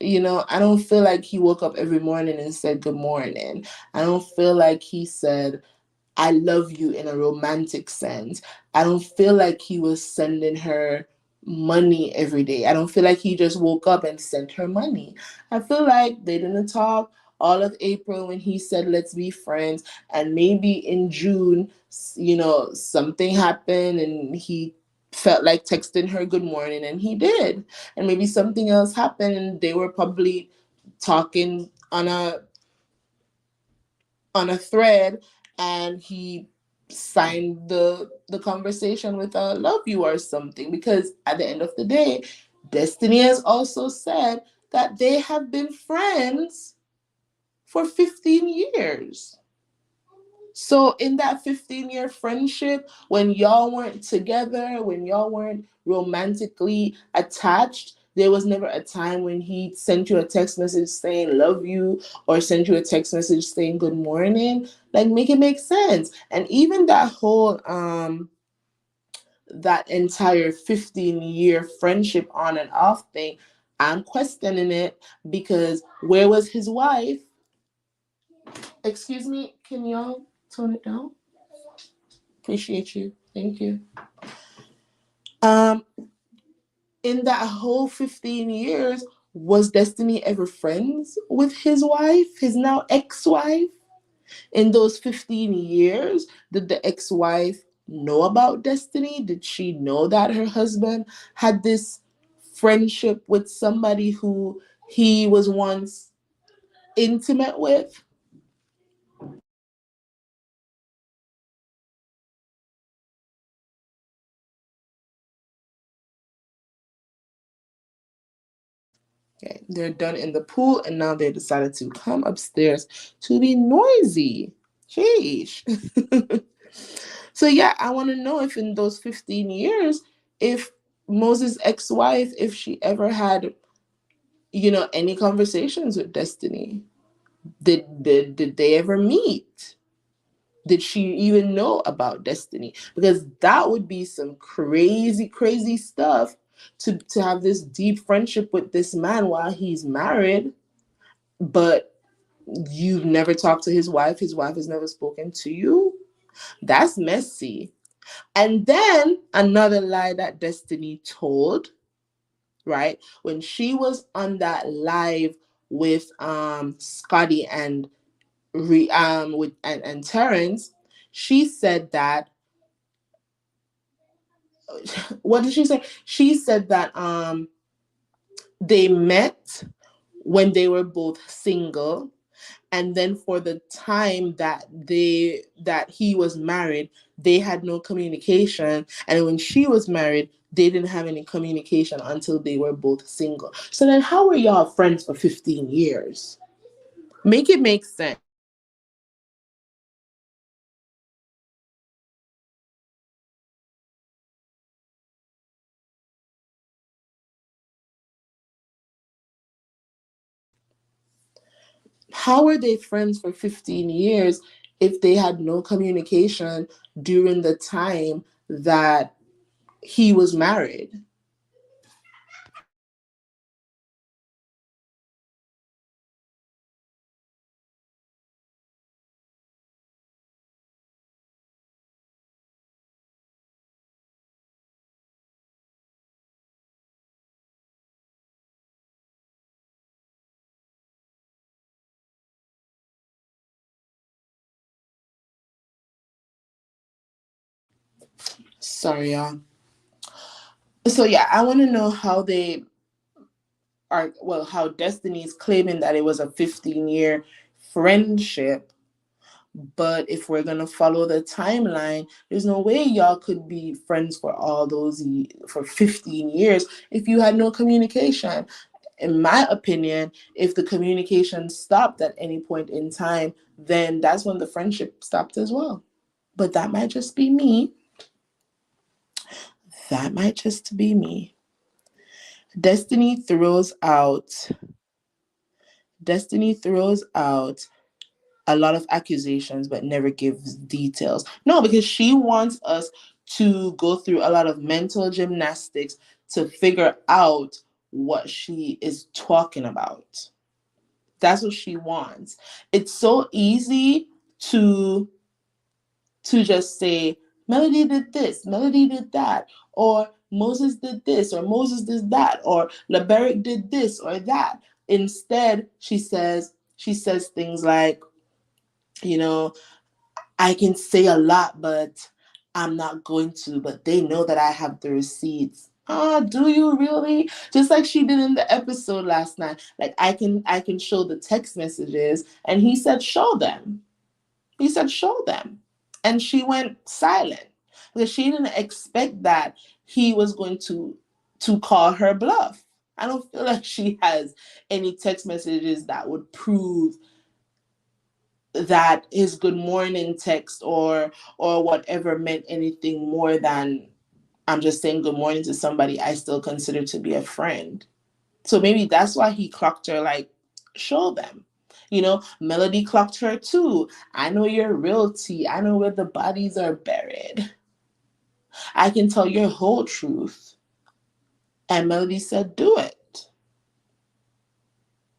I don't feel like he woke up every morning and said good morning. I don't feel like he said, I love you in a romantic sense. I don't feel like he was sending her money every day. I don't feel like he just woke up and sent her money. I feel like they didn't talk all of April when he said, let's be friends. And maybe in June, something happened and he felt like texting her good morning, and he did. And maybe something else happened and they were probably talking on a thread, and he signed the conversation with a love you or something, because at the end of the day, Destiny has also said that they have been friends for 15 years. So in that 15-year friendship, when y'all weren't together, when y'all weren't romantically attached, there was never a time when he sent you a text message saying love you, or sent you a text message saying good morning. Like, make it make sense. And even that whole that entire 15-year friendship on and off thing, I'm questioning it, because where was his wife? Excuse me, can y'all tone it down? Appreciate you. Thank you. Um, in that whole 15 years, was Destiny ever friends with his wife, his now ex-wife? In those 15 years, did the ex-wife know about Destiny? Did she know that her husband had this friendship with somebody who he was once intimate with? Okay, they're done in the pool, and now they decided to come upstairs to be noisy. Sheesh. So yeah, I want to know if in those 15 years, if Moses' ex-wife if she ever had, any conversations with Destiny. Did they ever meet? Did she even know about Destiny? Because that would be some crazy, crazy stuff to have this deep friendship with this man while he's married, but you've never talked to his wife has never spoken to you. That's messy. And then another lie that Destiny told, right? When she was on that live with Scotty and and Terrence, she said that what did she say? She said that they met when they were both single, and then for the time that he was married, they had no communication, and when she was married, they didn't have any communication until they were both single. So then how were y'all friends for 15 years? Make it make sense. How were they friends for 15 years if they had no communication during the time that he was married? Sorry, y'all. So yeah, I want to know how they are, well, how Destiny is claiming that it was a 15-year friendship. But if we're gonna follow the timeline, there's no way y'all could be friends for for 15 years if you had no communication. In my opinion, if the communication stopped at any point in time, then that's when the friendship stopped as well. But that might just be me. That might just be me. Destiny throws out Destiny throws out a lot of accusations but never gives details. No, because she wants us to go through a lot of mental gymnastics to figure out what she is talking about. That's what she wants. It's so easy to just say Melody did this, Melody did that, or Moses did this, or Moses did that, or LeBeric did this or that. Instead, she says things like, you know, I can say a lot, but I'm not going to. But they know that I have the receipts. Do you really? Just like she did in the episode last night. Like I can show the text messages, and he said show them. He said show them, and she went silent because she didn't expect that he was going to call her bluff. I don't feel like she has any text messages that would prove that his good morning text or whatever meant anything more than I'm just saying good morning to somebody I still consider to be a friend. So maybe that's why he clocked her like, show them. Melody clocked her too. I know your realty. I know where the bodies are buried. I can tell your whole truth. And Melody said, do it.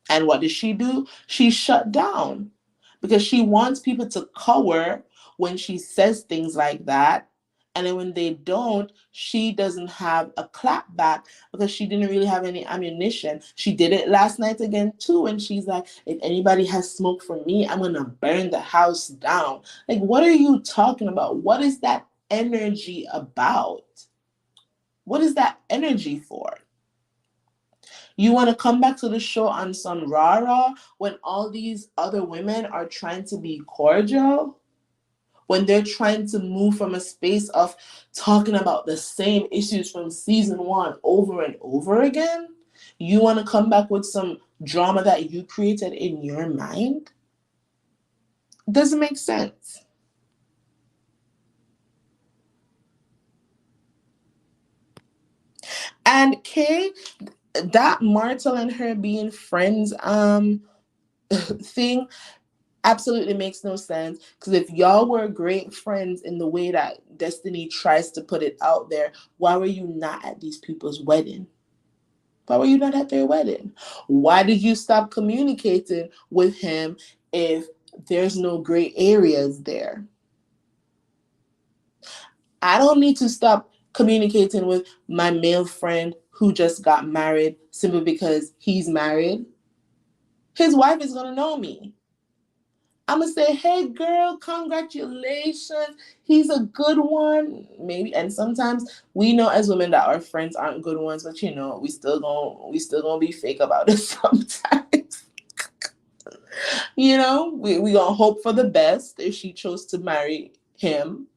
And what did she do? She shut down because she wants people to cower when she says things like that. And then when they don't, she doesn't have a clap back because she didn't really have any ammunition. She did it last night again too. And she's like, if anybody has smoke for me, I'm going to burn the house down. Like, what are you talking about? What is that energy about? What is that energy for? You want to come back to the show on some rah-rah when all these other women are trying to be cordial? When they're trying to move from a space of talking about the same issues from season one over and over again? You want to come back with some drama that you created in your mind? Doesn't make sense. And Kay, that Martel and her being friends thing absolutely makes no sense. Because if y'all were great friends in the way that Destiny tries to put it out there, why were you not at these people's wedding? Why were you not at their wedding? Why did you stop communicating with him if there's no gray areas there? I don't need to stop communicating with my male friend who just got married simply because he's married. His wife is going to know me. I'm going to say, hey, girl, congratulations. He's a good one. Maybe. And sometimes we know as women that our friends aren't good ones, but we still gonna be fake about it sometimes. We gonna hope for the best if she chose to marry him.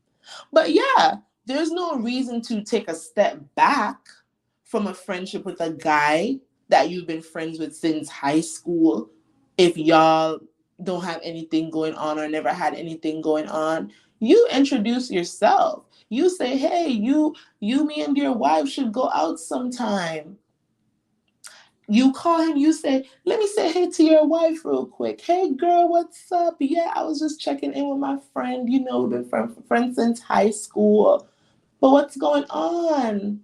But yeah, there's no reason to take a step back from a friendship with a guy that you've been friends with since high school if y'all don't have anything going on or never had anything going on. You introduce yourself. You say, hey, me and your wife should go out sometime. You call him, you say, let me say hey to your wife real quick. Hey girl, what's up? Yeah, I was just checking in with my friend. We've been friends since high school. But what's going on?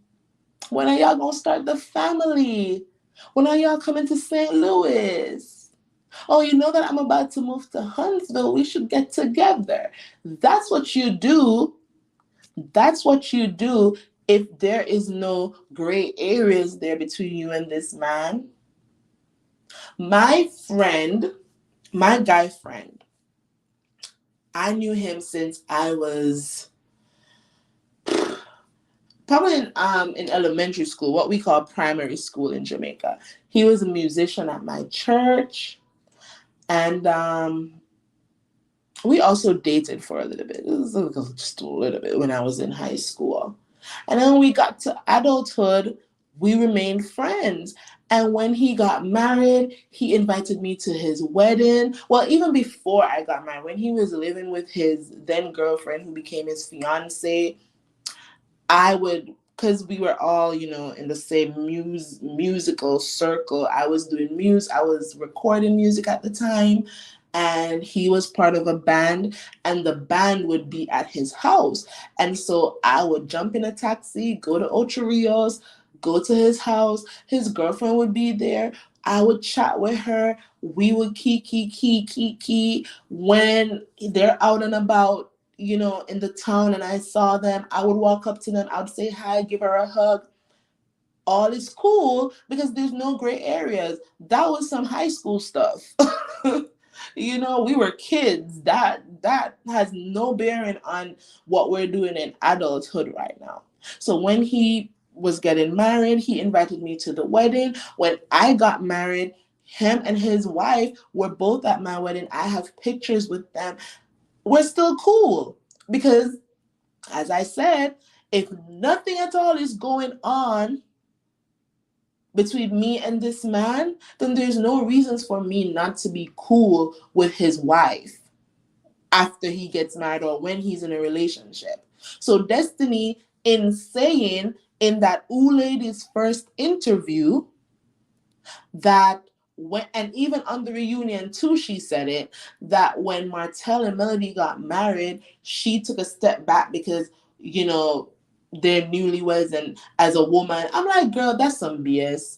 When are y'all gonna start the family? When are y'all coming to St. Louis? Oh, you know that I'm about to move to Huntsville. We should get together. That's what you do. That's what you do if there is no gray areas there between you and this man. My friend, my guy friend, I knew him since I was probably in elementary school, what we call primary school in Jamaica. He was a musician at my church, and we also dated for a little bit. It was just a little bit when I was in high school. And then when we got to adulthood, we remained friends. And when he got married, he invited me to his wedding. Well, even before I got married, when he was living with his then girlfriend who became his fiance, I would, because we were all, in the same musical circle. I was recording music at the time, and he was part of a band, and the band would be at his house. And so I would jump in a taxi, go to Ocho Rios, go to his house. His girlfriend would be there. I would chat with her. We would key. When they're out and about, in the town and I saw them, I would walk up to them, I would say hi, give her a hug. All is cool because there's no gray areas. That was some high school stuff. We were kids. That has no bearing on what we're doing in adulthood right now. So when he was getting married, he invited me to the wedding. When I got married, him and his wife were both at my wedding. I have pictures with them. We're still cool because, as I said, if nothing at all is going on between me and this man, then there's no reasons for me not to be cool with his wife after he gets married or when he's in a relationship. So Destiny, in saying in that Ooh Lady's first interview that when, and even on the reunion too, she said it, that when Martell and Melody got married, she took a step back because, they're newlyweds, and as a woman, I'm like, girl, that's some BS.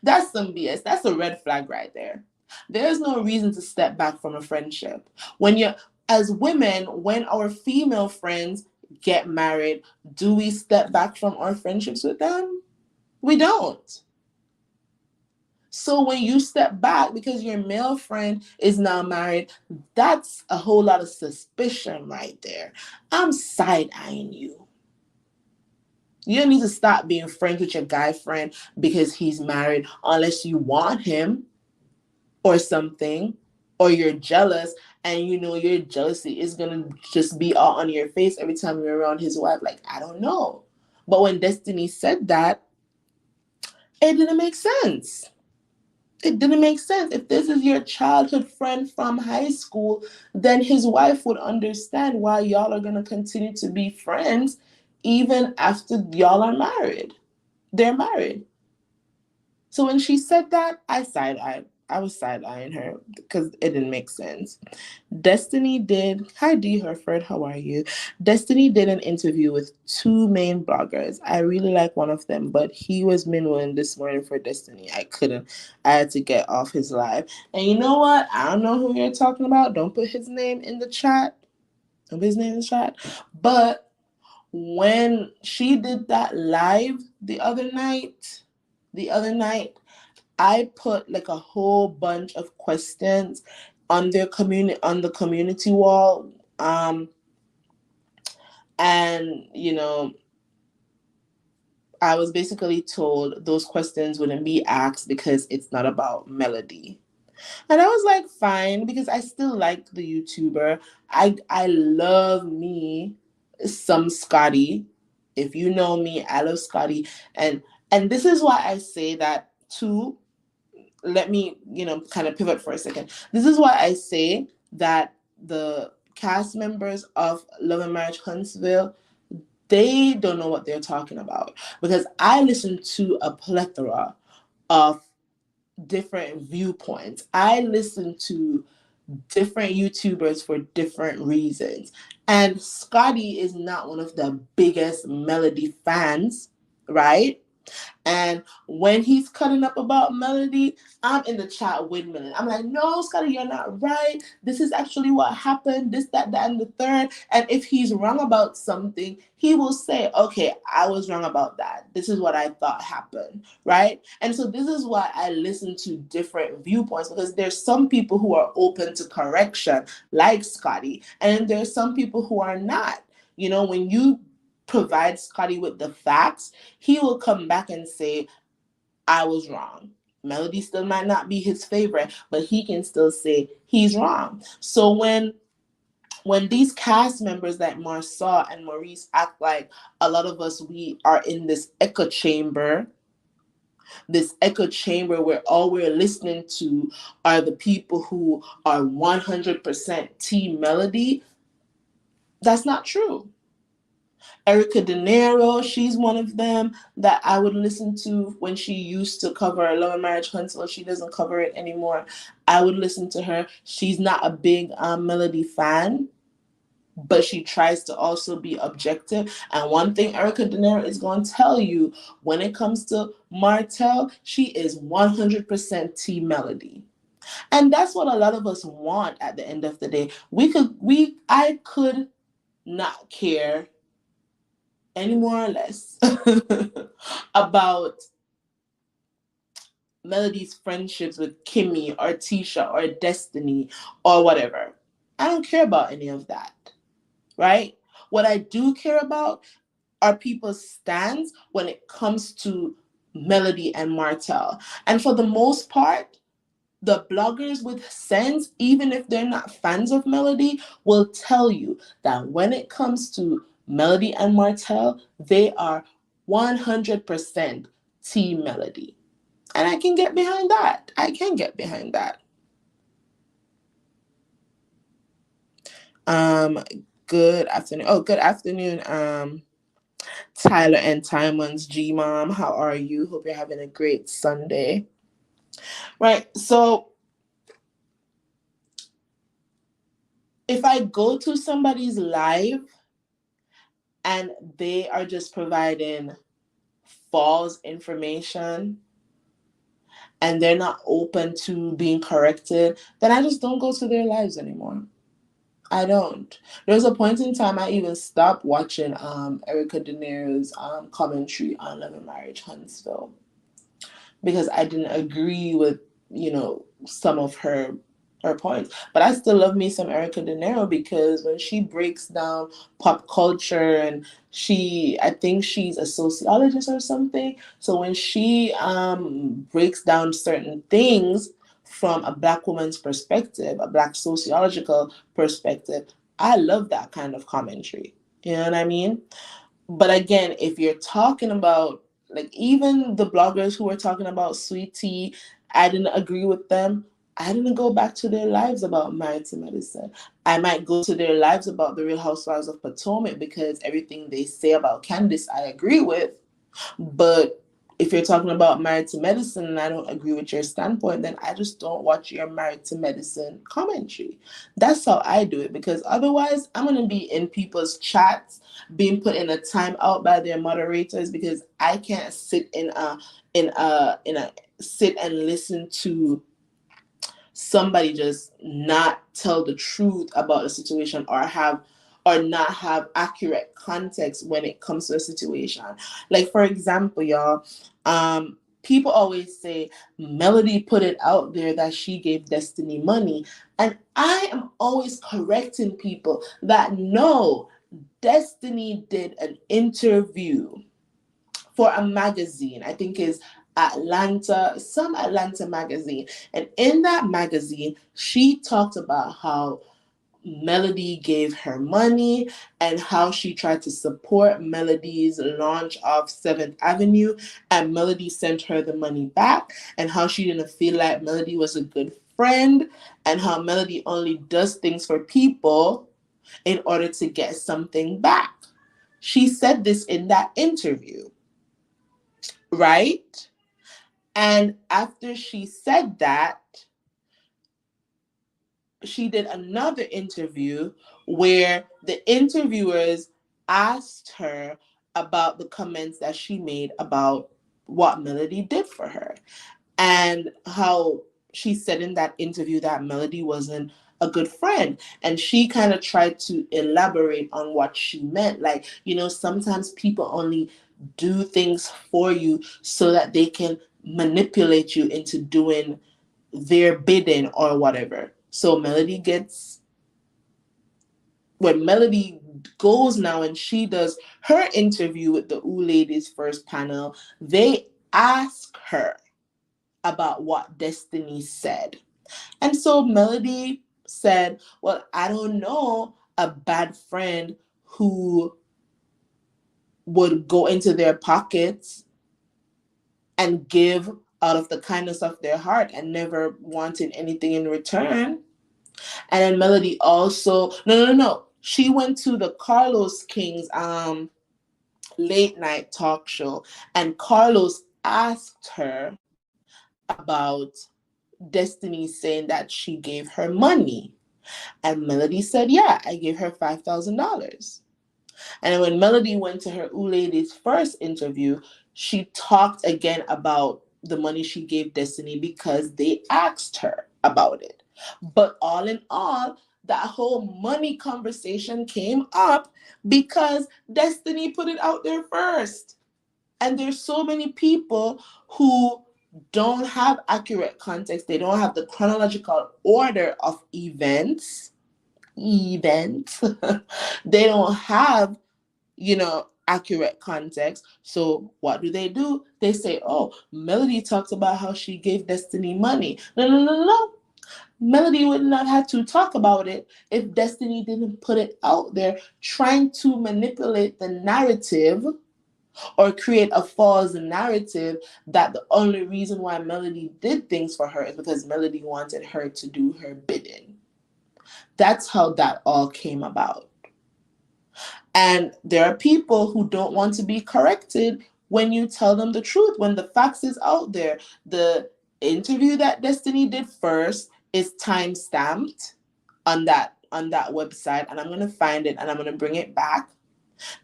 That's some BS. That's a red flag right there. There's no reason to step back from a friendship. As women, when our female friends get married, do we step back from our friendships with them? We don't. So when you step back because your male friend is now married, that's a whole lot of suspicion right there. I'm side-eyeing you. You don't need to stop being friends with your guy friend because he's married unless you want him or something, or you're jealous and your jealousy is going to just be all on your face every time you're around his wife. Like, I don't know. But when Destiny said that, it didn't make sense. It didn't make sense. If this is your childhood friend from high school, then his wife would understand why y'all are going to continue to be friends even after y'all are married. they're married. So when she said that, I was side-eyeing her because it didn't make sense. Destiny did. Hi, D. Herford. How are you? Destiny did an interview with two main bloggers. I really like one of them, but he was minuing this morning for Destiny. I couldn't. I had to get off his live. And you know what? I don't know who you're talking about. Don't put his name in the chat. Don't put his name in the chat. But when she did that live the other night, I put like a whole bunch of questions on the community wall. And I was basically told those questions wouldn't be asked because it's not about Melody. And I was like, fine, because I still like the YouTuber. I love me some Scotty. If you know me, I love Scotty. And this is why I say that too. Let me, kind of pivot for a second. This is why I say that the cast members of Love and Marriage Huntsville, they don't know what they're talking about. Because I listen to a plethora of different viewpoints. I listen to different YouTubers for different reasons. And Scotty is not one of the biggest Melody fans, right? And when he's cutting up about Melody, I'm in the chat windmilling. I'm like, no, Scotty, you're not right. This is actually what happened. This, that, and the third. And if he's wrong about something, he will say, okay, I was wrong about that. This is what I thought happened, right? And so this is why I listen to different viewpoints, because there's some people who are open to correction, like Scotty, and there's some people who are not. When you provide Scotty with the facts, he will come back and say, I was wrong. Melody still might not be his favorite, but he can still say he's wrong. So when these cast members like Marsau and Maurice act like a lot of us, we are in this echo chamber where all we're listening to are the people who are 100% Team Melody, that's not true. Erica De Niro, she's one of them that I would listen to when she used to cover Love and Marriage Huntsville. She doesn't cover it anymore. I would listen to her. She's not a big Melody fan, but she tries to also be objective. And one thing Erica De Niro is going to tell you, when it comes to Martell, she is 100% Team Melody. And that's what a lot of us want at the end of the day. I could not care any more or less about Melody's friendships with Kimmy or Tisha or Destiny or whatever. I don't care about any of that, right? What I do care about are people's stands when it comes to Melody and Martell. And for the most part, the bloggers with sense, even if they're not fans of Melody, will tell you that when it comes to Melody and Martell, they are 100% Team Melody. And I can get behind that. I can get behind that. Good afternoon. Oh, good afternoon, Tyler and Timon's G Mom. How are you? Hope you're having a great Sunday. Right. So if I go to somebody's live and they are just providing false information and they're not open to being corrected, then I just don't go to their lives anymore. I don't. There was a point in time I even stopped watching Erica De Niro's commentary on Love and Marriage Huntsville because I didn't agree with, some of her points. But I still love me some Erica De Niro because when she breaks down pop culture, and I think she's a sociologist or something. So when she breaks down certain things from a Black woman's perspective, a Black sociological perspective, I love that kind of commentary. You know what I mean? But again, if you're talking about, like, even the bloggers who were talking about Sweet Tea, I didn't agree with them. I didn't go back to their lives about Married to Medicine. I might go to their lives about the Real Housewives of Potomac because everything they say about Candace I agree with. But if you're talking about Married to Medicine and I don't agree with your standpoint, then I just don't watch your Married to Medicine commentary. That's how I do it, because otherwise I'm going to be in people's chats being put in a timeout by their moderators, because I can't sit in a sit and listen to somebody just not tell the truth about the situation, or not have accurate context when it comes to a situation. Like, for example, y'all, people always say Melody put it out there that she gave Destiny money, and I am always correcting people that no, Destiny did an interview for a magazine. I think is some Atlanta magazine. And in that magazine, she talked about how Melody gave her money and how she tried to support Melody's launch of 7th Avenue, and Melody sent her the money back, and how she didn't feel like Melody was a good friend, and how Melody only does things for people in order to get something back. She said this in that interview, right? And after she said that, she did another interview where the interviewers asked her about the comments that she made about what Melody did for her, and how she said in that interview that Melody wasn't a good friend. And she kind of tried to elaborate on what she meant. Like, sometimes people only do things for you so that they can manipulate you into doing their bidding or whatever. So when Melody goes now and she does her interview with the Ooh Ladies First panel, they ask her about what Destiny said. And so Melody said, well, I don't know a bad friend who would go into their pockets and give out of the kindness of their heart and never wanting anything in return. And then Melody also, no. She went to the Carlos King's late night talk show, and Carlos asked her about Destiny saying that she gave her money. And Melody said, yeah, I gave her $5,000. And when Melody went to her Ooh Ladies First interview, she talked again about the money she gave Destiny because they asked her about it. But all in all, that whole money conversation came up because Destiny put it out there first. And there's so many people who don't have accurate context. They don't have the chronological order of events. They don't have accurate context. So what do? They say, oh, Melody talked about how she gave Destiny money. No. Melody would not have to talk about it if Destiny didn't put it out there, trying to manipulate the narrative or create a false narrative that the only reason why Melody did things for her is because Melody wanted her to do her bidding. That's how that all came about. And there are people who don't want to be corrected when you tell them the truth, when the facts is out there. The interview that Destiny did first is time stamped on that website, and I'm going to find it and I'm going to bring it back.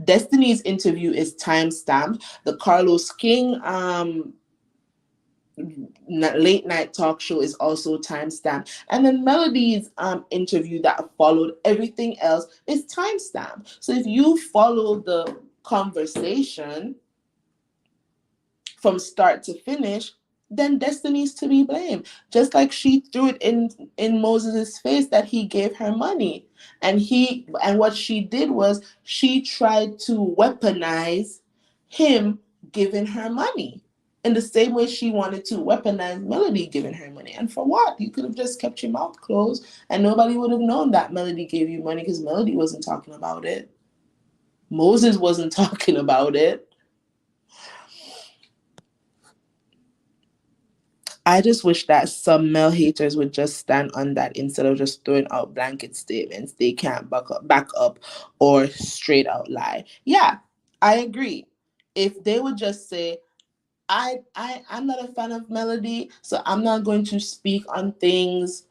Destiny's interview is time stamped. The Carlos King late night talk show is also timestamped, and then Melody's interview that followed everything else is timestamped. So if you follow the conversation from start to finish, then Destiny's to be blamed. Just like she threw it in Moses' face that he gave her money, and what she did was she tried to weaponize him giving her money in the same way she wanted to weaponize Melody giving her money. And for what? You could have just kept your mouth closed and nobody would have known that Melody gave you money, because Melody wasn't talking about it. Moses wasn't talking about it. I just wish that some male haters would just stand on that instead of just throwing out blanket statements they can't back up or straight out lie. Yeah, I agree. If they would just say, I'm not a fan of Melody, so I'm not going to speak on things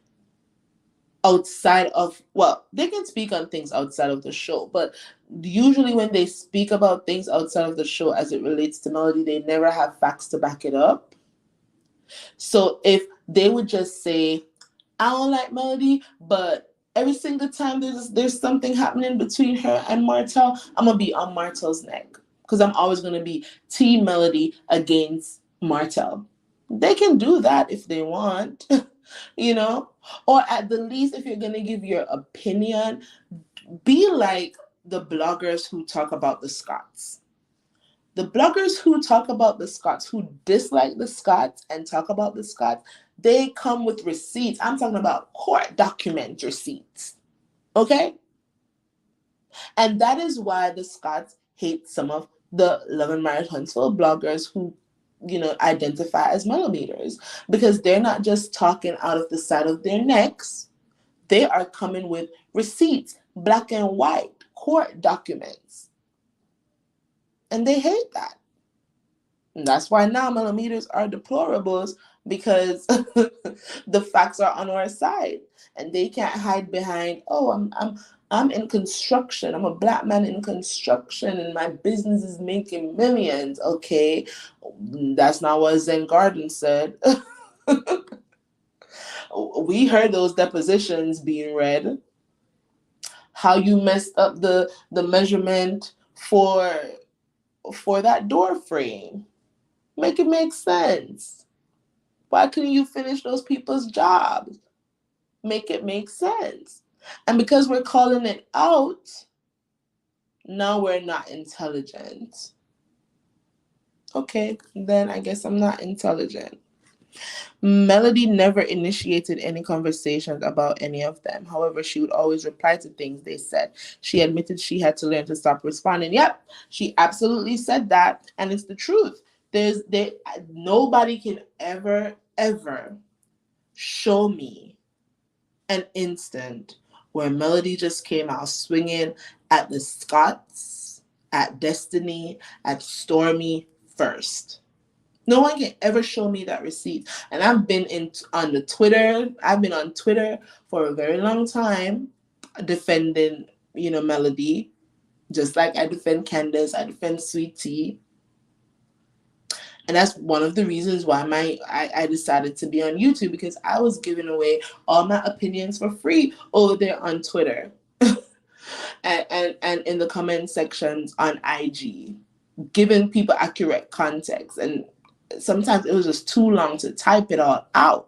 outside of, well, they can speak on things outside of the show, but usually when they speak about things outside of the show as it relates to Melody, they never have facts to back it up. So if they would just say, I don't like Melody, but every single time there's something happening between her and Martell, I'm gonna be on Martell's neck because I'm always gonna be Team Melody against Martell. They can do that if they want, you know, or at the least, if you're gonna give your opinion, be like the bloggers who talk about the Scots. The bloggers who talk about the Scots, who dislike the Scots and talk about the Scots, they come with receipts. I'm talking about court document receipts. Okay? And that is why the Scots hate some of the Love and Marriage Huntsville bloggers who, identify as millimeters. Because they're not just talking out of the side of their necks. They are coming with receipts, black and white, court documents. And they hate that. And that's why now millimeters are deplorables, because the facts are on our side, and they can't hide behind, oh, I'm in construction. I'm a black man in construction, and my business is making millions. Okay, that's not what Zen Garden said. We heard those depositions being read. How you messed up the measurement for that door frame. Make it make sense. Why couldn't you finish those people's jobs? Make it make sense. And because we're calling it out, now we're not intelligent. Okay, then I guess I'm not intelligent. Melody never initiated any conversations about any of them. However, she would always reply to things they said. She admitted she had to learn to stop responding. Yep, she absolutely said that, and it's the truth. Nobody can ever show me an instant where Melody just came out swinging at the Scots, at Destiny, at Stormy first. No one can ever show me that receipt. And I've been on the Twitter. I've been on Twitter for a very long time defending, Melody. Just like I defend Candace, I defend Sweet Tea. And that's one of the reasons why I decided to be on YouTube, because I was giving away all my opinions for free over there on Twitter and in the comment sections on IG, giving people accurate context. And sometimes it was just too long to type it all out.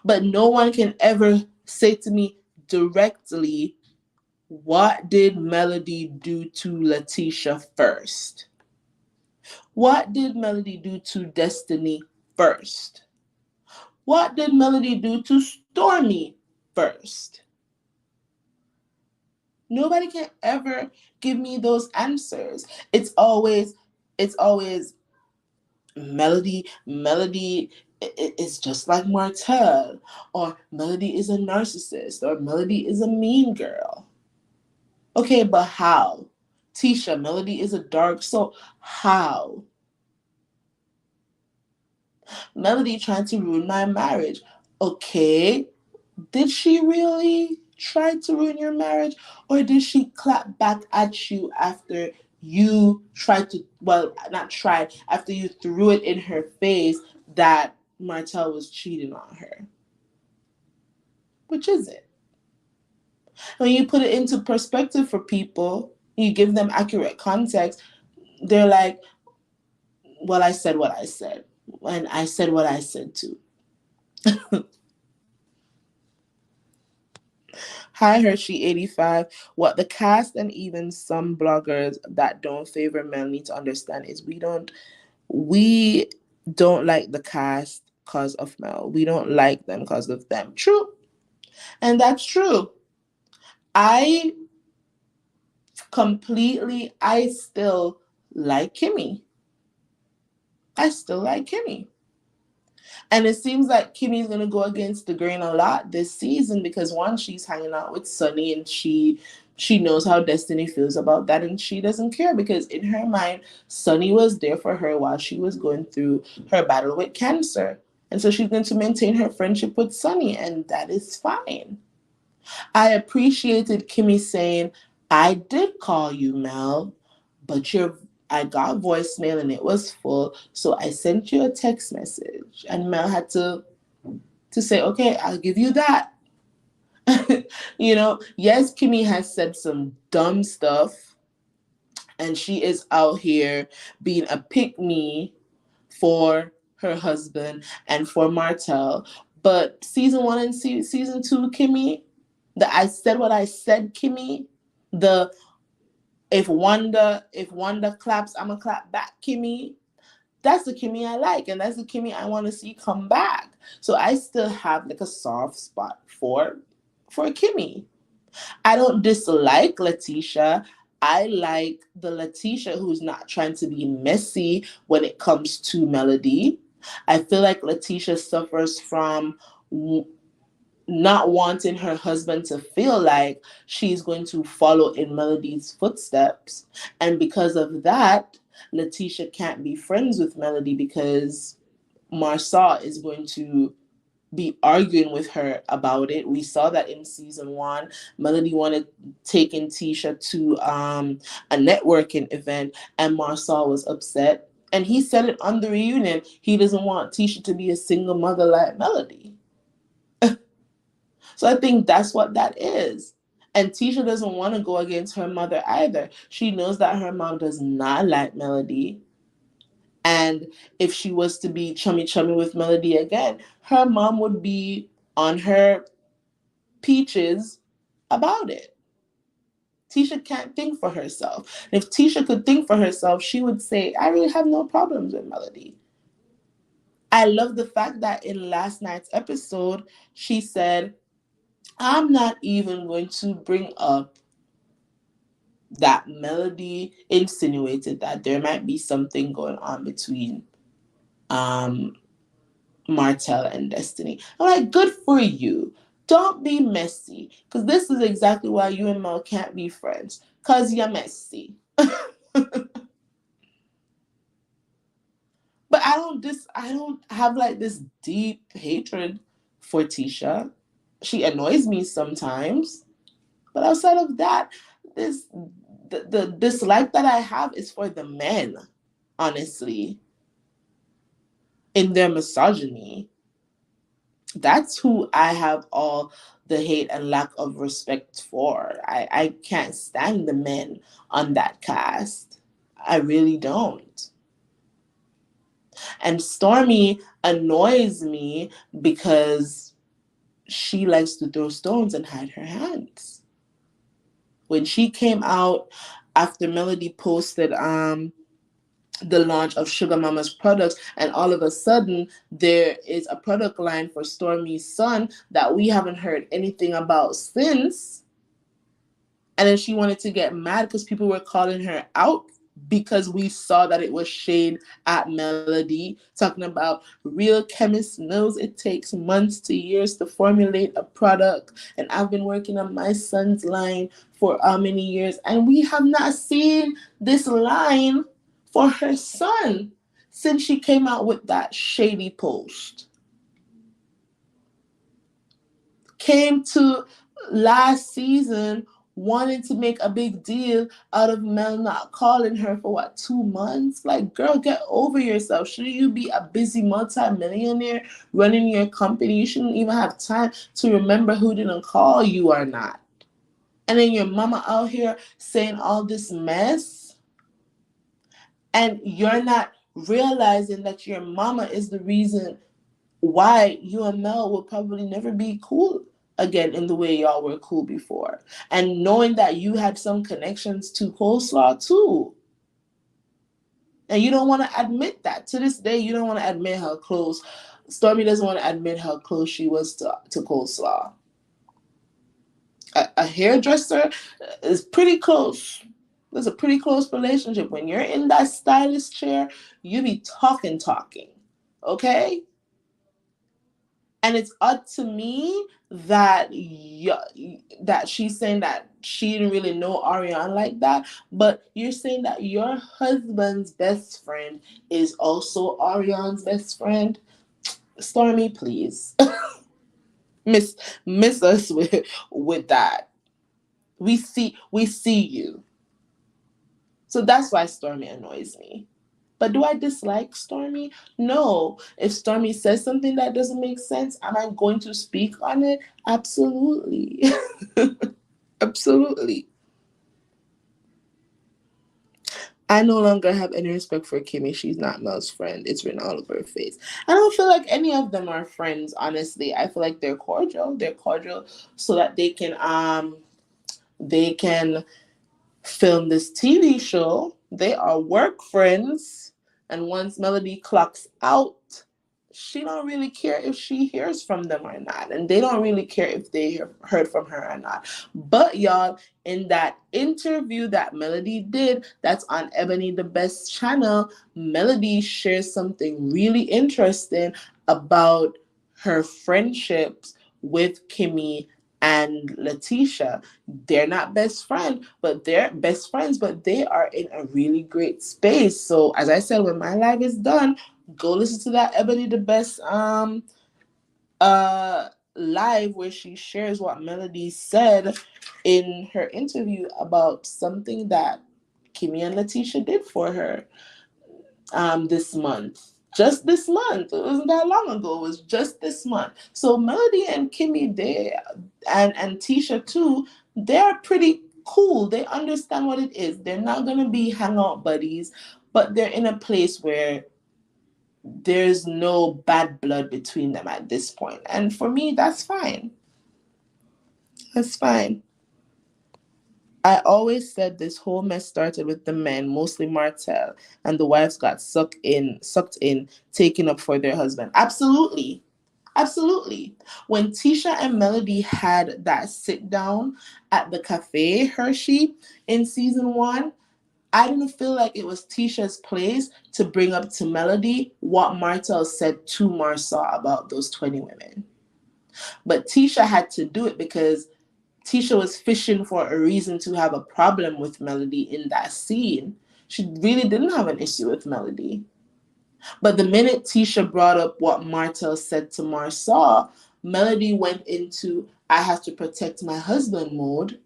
But no one can ever say to me directly, what did Melody do to Letitia first? What did Melody do to Destiny first? What did Melody do to Stormy first? Nobody can ever give me those answers. It's always Melody is just like Martell, or Melody is a narcissist, or Melody is a mean girl. Okay, but how? Tisha, Melody is a dark soul. How? Melody trying to ruin my marriage. Okay, did she really try to ruin your marriage, or did she clap back at you after you tried to, well, not tried, after you threw it in her face that Martell was cheating on her? Which is it? When you put it into perspective for people, you give them accurate context, they're like, well, I said what I said, and I said what I said too. Hi, Hershey85. What the cast and even some bloggers that don't favor men need to understand is we don't like the cast because of Mel. We don't like them because of them. True. And that's true. I still like Kimmy. I still like Kimmy. And it seems like Kimmy's going to go against the grain a lot this season because one, she's hanging out with Sonny and she knows how Destiny feels about that and she doesn't care because in her mind, Sonny was there for her while she was going through her battle with cancer. And so she's going to maintain her friendship with Sonny and that is fine. I appreciated Kimmy saying, I did call you, Mel, but I got voicemail and it was full, so I sent you a text message. And Mel had to say, okay, I'll give you that. Yes, Kimmy has said some dumb stuff, and she is out here being a pick-me for her husband and for Martell. But season 1 and season 2, Kimmy, the I said what I said, Kimmy, the if Wanda claps, I'ma clap back, Kimmy. That's the Kimmy I like, and that's the Kimmy I want to see come back. So I still have like a soft spot for Kimmy. I don't dislike Letitia. I like the Letitia who's not trying to be messy when it comes to Melody. I feel like Letitia suffers from not wanting her husband to feel like she's going to follow in Melody's footsteps. And because of that, Letitia can't be friends with Melody because Marsau is going to be arguing with her about it. We saw that in season 1. Melody wanted taking Tisha to a networking event and Marsau was upset. And he said it on the reunion. He doesn't want Tisha to be a single mother like Melody. So I think that's what that is. And Tisha doesn't want to go against her mother either. She knows that her mom does not like Melody. And if she was to be chummy with Melody again, her mom would be on her peaches about it. Tisha can't think for herself. And if Tisha could think for herself, she would say, I really have no problems with Melody. I love the fact that in last night's episode, she said, I'm not even going to bring up that Melody insinuated that there might be something going on between Martell and Destiny. I'm like, good for you. Don't be messy. Because this is exactly why you and Mel can't be friends. Because you're messy. But I don't have like this deep hatred for Tisha. She annoys me sometimes. But outside of that, the dislike that I have is for the men, honestly, in their misogyny. That's who I have all the hate and lack of respect for. I can't stand the men on that cast. I really don't. And Stormy annoys me because she likes to throw stones and hide her hands. When she came out after Melody posted the launch of Sugar Mama's products, and all of a sudden there is a product line for Stormy's son that we haven't heard anything about since. And then she wanted to get mad because people were calling her out because we saw that it was shade at Melody, talking about real chemist knows it takes months to years to formulate a product. And I've been working on my son's line for how many years? And we have not seen this line for her son since she came out with that shady post. Came to last season wanting to make a big deal out of Mel not calling her for 2 months? Like, girl, get over yourself. Shouldn't you be a busy multi-millionaire running your company? You shouldn't even have time to remember who didn't call you or not. And then your mama out here saying all this mess, and you're not realizing that your mama is the reason why you and Mel will probably never be cool again in the way y'all were cool before. And knowing that you had some connections to Coleslaw too. And you don't want to admit that. To this day, you don't want to admit how close. Stormy doesn't want to admit how close she was to Coleslaw. A hairdresser is pretty close. There's a pretty close relationship. When you're in that stylist chair, you be talking. Okay? And it's odd to me that that she's saying that she didn't really know Ariane like that, but you're saying that your husband's best friend is also Ariane's best friend. Stormy, please, miss miss us with that. We see you. So that's why Stormy annoys me. But do I dislike Stormy? No. If Stormy says something that doesn't make sense, am I going to speak on it? Absolutely. Absolutely. I no longer have any respect for Kimmy. She's not Mel's friend. It's written all over her face. I don't feel like any of them are friends, honestly. I feel like they're cordial. They're cordial so that they can film this TV show. They are work friends, and once Melody clocks out, she don't really care if she hears from them or not, and they don't really care if they heard from her or not. But y'all, in that interview that Melody did, that's on Ebony the Best channel, Melody shares something really interesting about her friendships with Kimmy and Letitia. They're not best friends, but they're best friends, but they are in a really great space. So as I said, when my live is done, go listen to that Ebony the Best live where she shares what Melody said in her interview about something that Kimmy and Letitia did for her this month. Just this month. It wasn't that long ago. It was just this month. So Melody and Kimmy, and Tisha too, they're pretty cool. They understand what it is. They're not gonna be hangout buddies, but they're in a place where there's no bad blood between them at this point. And for me, that's fine. That's fine. I always said this whole mess started with the men, mostly Martel, and the wives got sucked in, taken up for their husband. Absolutely. Absolutely. When Tisha and Melody had that sit down at the cafe Hershey in season 1, I didn't feel like it was Tisha's place to bring up to Melody what Martel said to Marsau about those 20 women. But Tisha had to do it because Tisha was fishing for a reason to have a problem with Melody in that scene. She really didn't have an issue with Melody. But the minute Tisha brought up what Martel said to Marsau, Melody went into I have to protect my husband mode.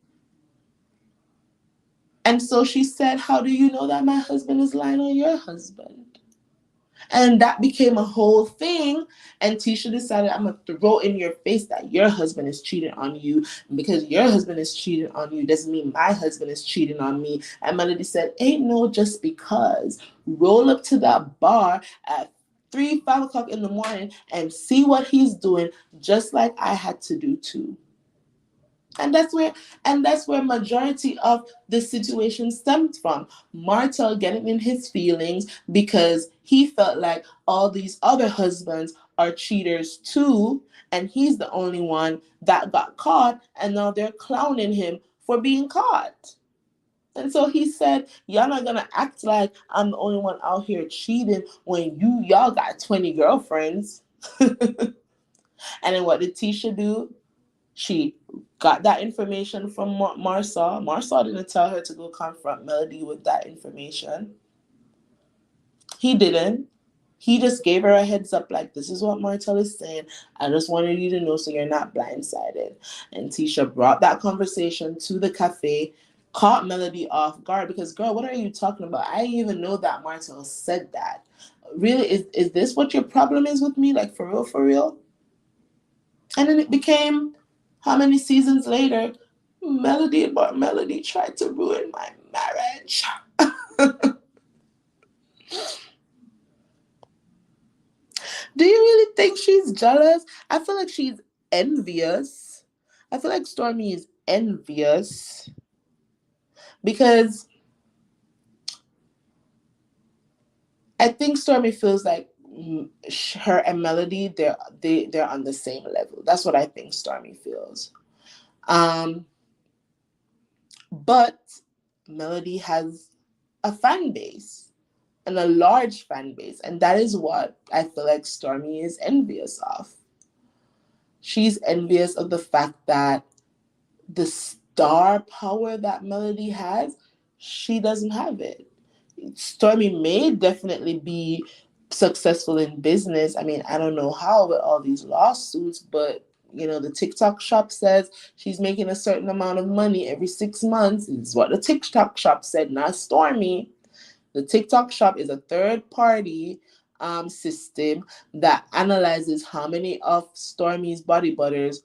And so she said, how do you know that my husband is lying on your husband? And that became a whole thing. And Tisha decided, I'm going to throw in your face that your husband is cheating on you. And because your husband is cheating on you doesn't mean my husband is cheating on me. And Melody said, ain't no just because. Roll up to that bar at 3, 5 o'clock in the morning and see what he's doing, just like I had to do too. And that's where majority of the situation stemmed from. Martel getting in his feelings because he felt like all these other husbands are cheaters too, and he's the only one that got caught, and now they're clowning him for being caught. And so he said, y'all not gonna act like I'm the only one out here cheating when y'all got 20 girlfriends. And then what did Tisha do? She got that information from Marsau. Marsau didn't tell her to go confront Melody with that information. He didn't. He just gave her a heads up, like, this is what Martel is saying. I just wanted you to know so you're not blindsided. And Tisha brought that conversation to the cafe, caught Melody off guard because, girl, what are you talking about? I didn't even know that Martel said that. Really, is this what your problem is with me? Like, for real, for real? And then it became, how many seasons later, Melody tried to ruin my marriage. Do you really think she's jealous? I feel like she's envious. I feel like Stormy is envious because I think Stormy feels like her and Melody, they're on the same level. That's what I think Stormy feels. Um, but Melody has a fan base and a large fan base, and that is what I feel like Stormy is envious of. She's envious of the fact that the star power that Melody has, she doesn't have it. Stormy may definitely be successful in business. I mean, I don't know how with all these lawsuits, but the TikTok shop says she's making a certain amount of money every 6 months. Is what the TikTok shop said, not Stormy. The TikTok shop is a third party system that analyzes how many of Stormy's body butters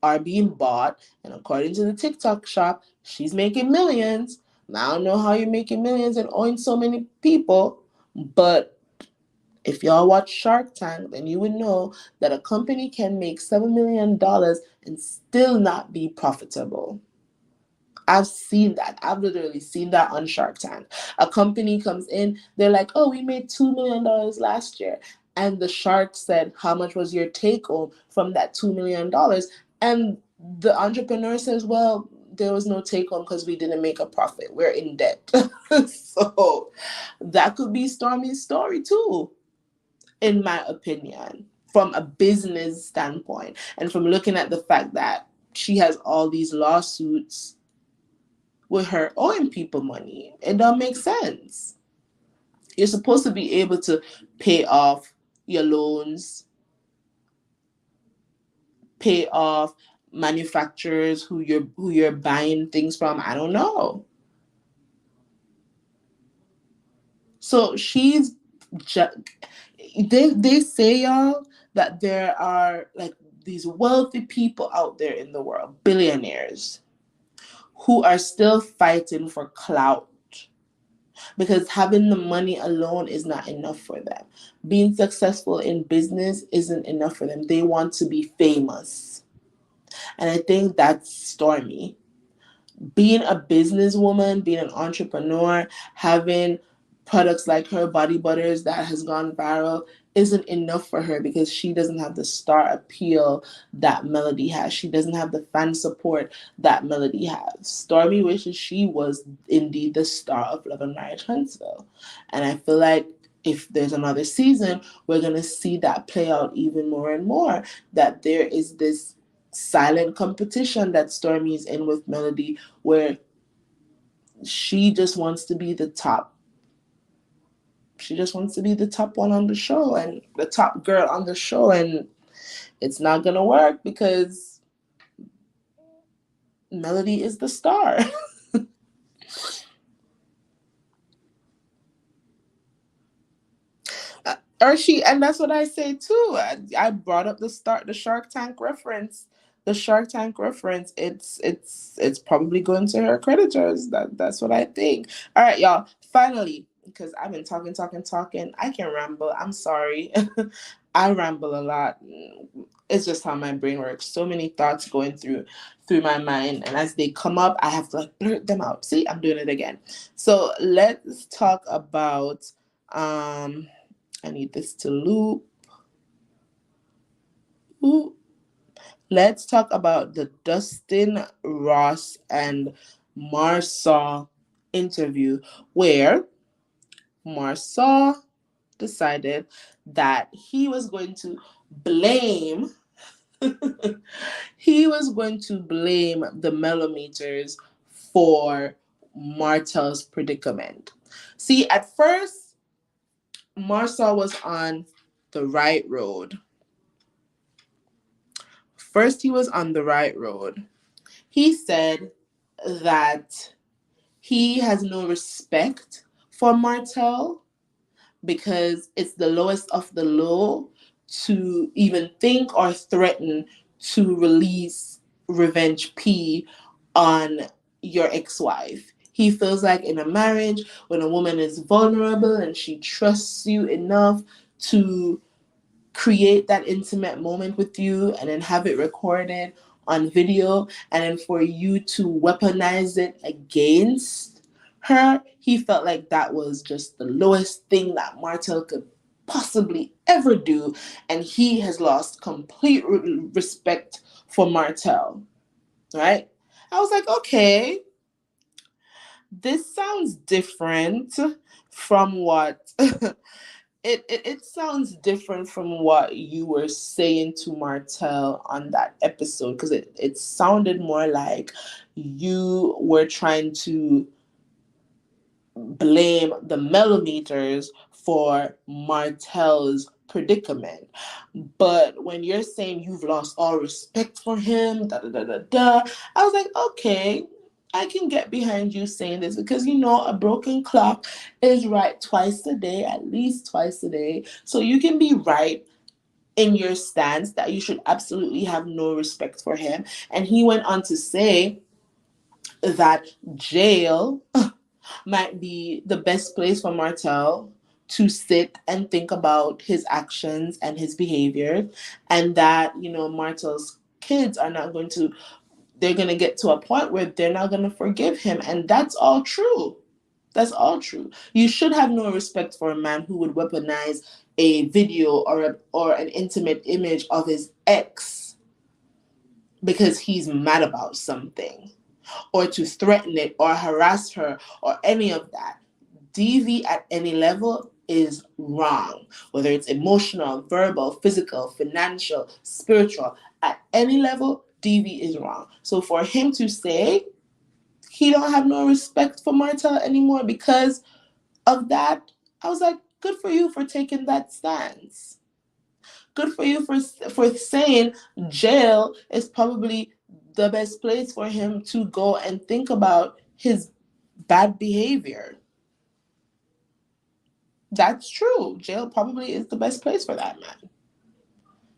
are being bought. And according to the TikTok shop, she's making millions. Now, I don't know how you're making millions and owing so many people, but if y'all watch Shark Tank, then you would know that a company can make $7 million and still not be profitable. I've seen that. I've literally seen that on Shark Tank. A company comes in, they're like, oh, we made $2 million last year. And the shark said, how much was your take home from that $2 million? And the entrepreneur says, well, there was no take home because we didn't make a profit. We're in debt. So that could be Stormy's story too, in my opinion, from a business standpoint. And from looking at the fact that she has all these lawsuits with her owing people money. It don't make sense. You're supposed to be able to pay off your loans, pay off manufacturers who you're buying things from. I don't know. So she's just, they say, y'all, that there are like these wealthy people out there in the world, billionaires, who are still fighting for clout, because having the money alone is not enough for them. Being successful in business isn't enough for them. They want to be famous. And I think that's Stormy. Being a businesswoman, being an entrepreneur, having products like her body butters that has gone viral isn't enough for her, because she doesn't have the star appeal that Melody has. She doesn't have the fan support that Melody has. Stormy wishes she was indeed the star of Love and Marriage Huntsville. And I feel like if there's another season, we're going to see that play out even more and more, that there is this silent competition that Stormy is in with Melody, where she just wants to be the top. She just wants to be the top one on the show and the top girl on the show, and it's not gonna work because Melody is the star. And that's what I say too. I brought up the Shark Tank reference. The Shark Tank reference. It's probably going to her creditors. That's what I think. All right, y'all. Finally, because I've been talking. I can ramble. I'm sorry. I ramble a lot. It's just how my brain works. So many thoughts going through my mind, and as they come up, I have to like blurt them out. See, I'm doing it again. So let's talk about I need this to loop. Ooh. Let's talk about the Dustin, Ross, and Marsau interview, where Marsau decided that he was going to blame the mellometers for Martel's predicament. See, at first Marsau was on the right road. He was on the right road. He said that he has no respect for Martel because it's the lowest of the low to even think or threaten to release Revenge P on your ex-wife. He feels like in a marriage, when a woman is vulnerable and she trusts you enough to create that intimate moment with you and then have it recorded on video, and then for you to weaponize it against her, he felt like that was just the lowest thing that Martel could possibly ever do, and he has lost complete respect for Martel, right? I was like, okay, this sounds different from what it sounds different from what you were saying to Martell on that episode, because it sounded more like you were trying to blame the millimeters for Martell's predicament. But when you're saying you've lost all respect for him, da da da da da, I was like, okay, I can get behind you saying this, because a broken clock is right twice a day, at least twice a day. So you can be right in your stance that you should absolutely have no respect for him. And he went on to say that jail might be the best place for Martell to sit and think about his actions and his behavior, and that Martell's kids are not going to they're going to get to a point where they're not going to forgive him. And that's all true. That's all true. You should have no respect for a man who would weaponize a video or an intimate image of his ex because he's mad about something, or to threaten it or harass her or any of that. DV at any level is wrong, whether it's emotional, verbal, physical, financial, spiritual. At any level, DV is wrong. So for him to say he don't have no respect for Martell anymore because of that, I was like, good for you for taking that stance. Good for you for saying jail is probably the best place for him to go and think about his bad behavior. That's true. Jail probably is the best place for that man.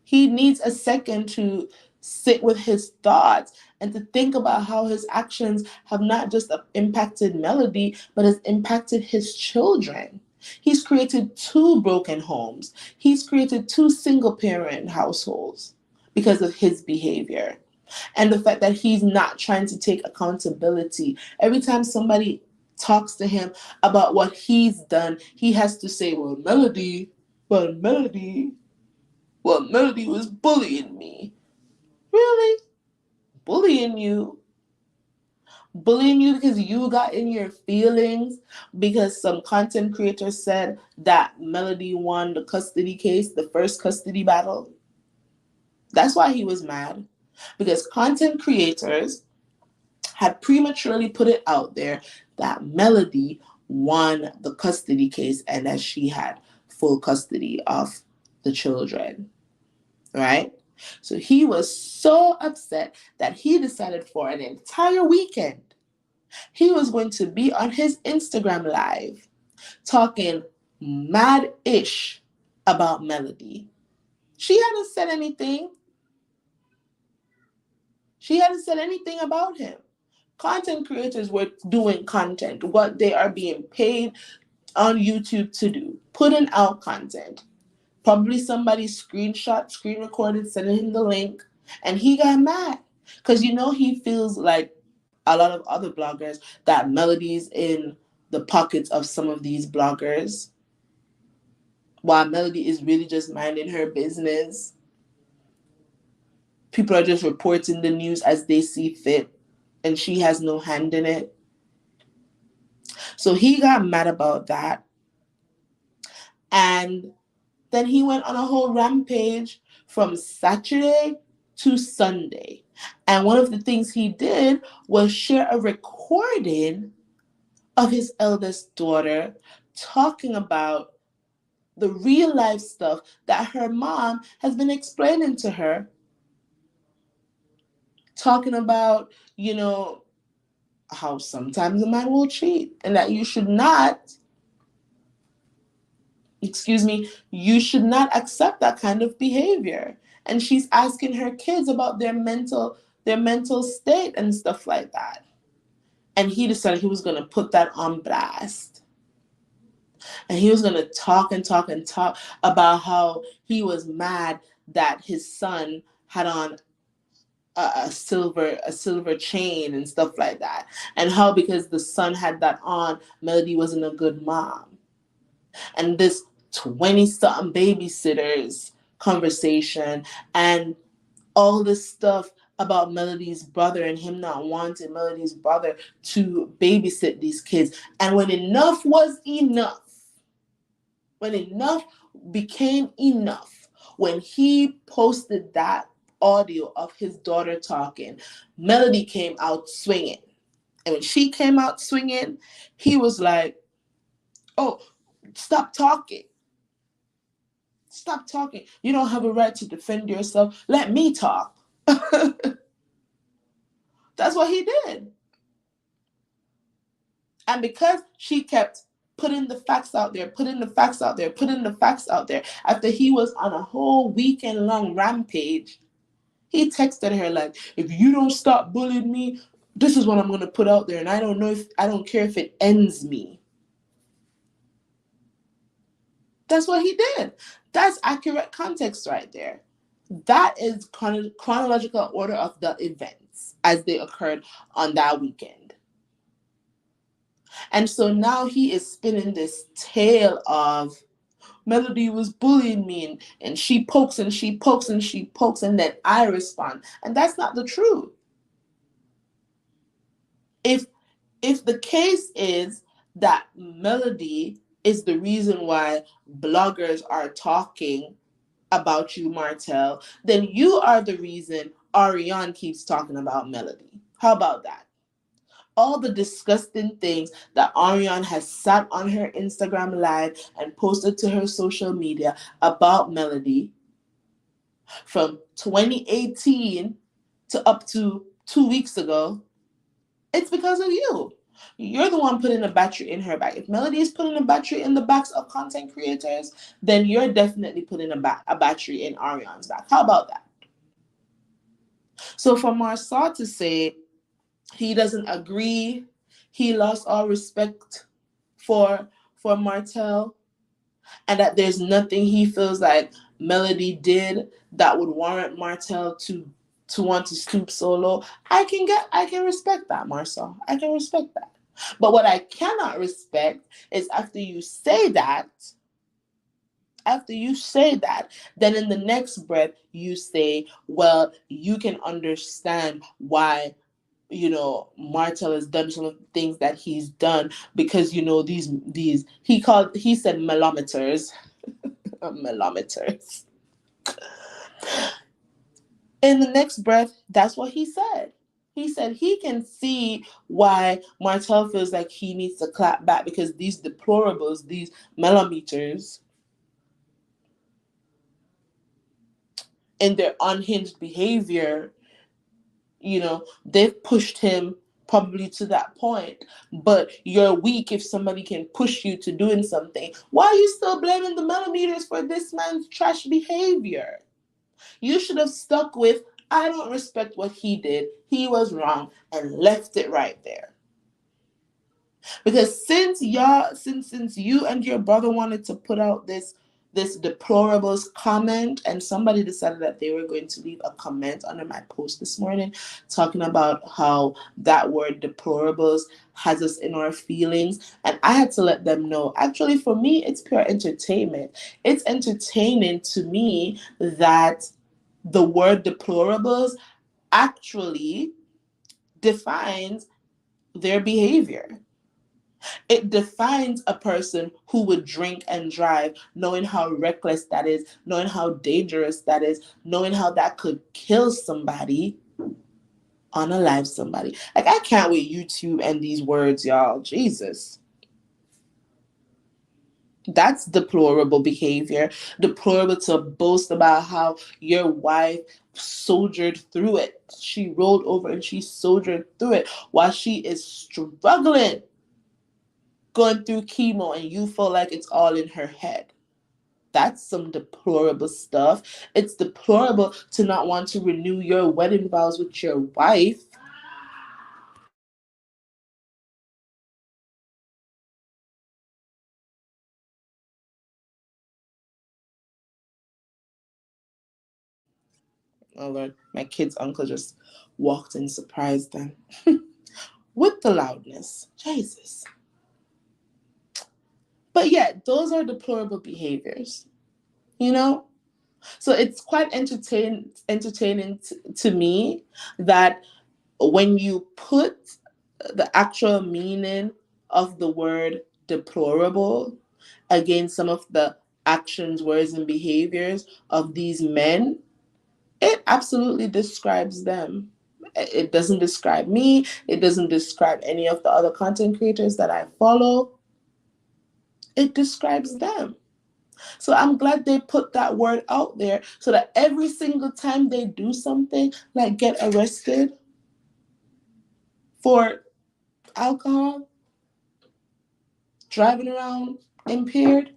He needs a second to sit with his thoughts and to think about how his actions have not just impacted Melody, but has impacted his children. He's created 2 broken homes. He's created 2 single-parent households because of his behavior. And the fact that he's not trying to take accountability. Every time somebody talks to him about what he's done, he has to say, Melody was bullying me. Really? Bullying you? Bullying you because you got in your feelings because some content creator said that Melody won the custody case, the first custody battle? That's why he was mad. Because content creators had prematurely put it out there that Melody won the custody case and that she had full custody of the children, right? So he was so upset that he decided for an entire weekend he was going to be on his Instagram live talking mad-ish about Melody. She hadn't said anything. She hadn't said anything about him. Content creators were doing content, what they are being paid on YouTube to do, putting out content. Probably somebody screen recorded, sending him the link, and he got mad. Because he feels like a lot of other bloggers that Melody's in the pockets of some of these bloggers, while Melody is really just minding her business. People are just reporting the news as they see fit, and she has no hand in it. So he got mad about that. And then he went on a whole rampage from Saturday to Sunday. And one of the things he did was share a recording of his eldest daughter talking about the real life stuff that her mom has been explaining to her. Talking about, how sometimes a man will cheat and that you should not accept that kind of behavior. And she's asking her kids about their mental state and stuff like that. And he decided he was going to put that on blast. And he was going to talk and talk and talk about how he was mad that his son had on a silver chain and stuff like that, and how because the son had that on, Melody wasn't a good mom. And this 20-something babysitters conversation and all this stuff about Melody's brother and him not wanting Melody's brother to babysit these kids. And when enough was enough, became enough when he posted that audio of his daughter talking. Melody came out swinging. And when she came out swinging, he was like, oh, stop talking. Stop talking. You don't have a right to defend yourself. Let me talk. That's what he did. And because she kept putting the facts out there, putting the facts out there, putting the facts out there, after he was on a whole weekend long rampage, he texted her like, if you don't stop bullying me, this is what I'm going to put out there. And I don't care if it ends me. That's what he did. That's accurate context right there. That is chronological order of the events as they occurred on that weekend. And so now he is spinning this tale of Melody was bullying me, and she pokes and she pokes and she pokes, and then I respond. And that's not the truth. If the case is that Melody is the reason why bloggers are talking about you, Martell, then you are the reason Ariane keeps talking about Melody. How about that? All the disgusting things that Ariane has sat on her Instagram live and posted to her social media about Melody from 2018 to up to 2 weeks ago, it's because of you. You're the one putting a battery in her back. If Melody is putting a battery in the backs of content creators, then you're definitely putting a battery in Ariane's back. How about that? So for Marsau to say he doesn't agree, he lost all respect for Martell, and that there's nothing he feels like Melody did that would warrant Martell to want to stoop so low. I can respect that, Marsau. I can respect that. But what I cannot respect is after you say that, then in the next breath you say, well, you can understand why Martell has done some of the things that he's done because these he said millimeters. Millimeters. In the next breath, that's what he said. He said he can see why Martell feels like he needs to clap back because these deplorables, these millimeters, in their unhinged behavior, they've pushed him probably to that point. But you're weak if somebody can push you to doing something. Why are you still blaming the millimeters for this man's trash behavior? You should have stuck with, I don't respect what he did. He was wrong, and left it right there. Because since you and your brother wanted to put out this deplorables comment, and somebody decided that they were going to leave a comment under my post this morning talking about how that word deplorables has us in our feelings, and I had to let them know, actually for me it's pure entertainment. It's entertaining to me that the word deplorables actually defines their behavior. It defines a person who would drink and drive, knowing how reckless that is, knowing how dangerous that is, knowing how that could kill somebody, unalive somebody. Like, I can't with YouTube and these words, y'all. Jesus. That's deplorable behavior. Deplorable to boast about how your wife soldiered through it. She rolled over and she soldiered through it while she is struggling, going through chemo, and you feel like it's all in her head. That's some deplorable stuff. It's deplorable to not want to renew your wedding vows with your wife. Oh Lord, my kid's uncle just walked and surprised them with the loudness. Jesus. But yeah, those are deplorable behaviors, So it's quite entertaining to me that when you put the actual meaning of the word deplorable against some of the actions, words, and behaviors of these men, it absolutely describes them. It doesn't describe me. It doesn't describe any of the other content creators that I follow. It describes them. So I'm glad they put that word out there so that every single time they do something like get arrested for alcohol, driving around impaired,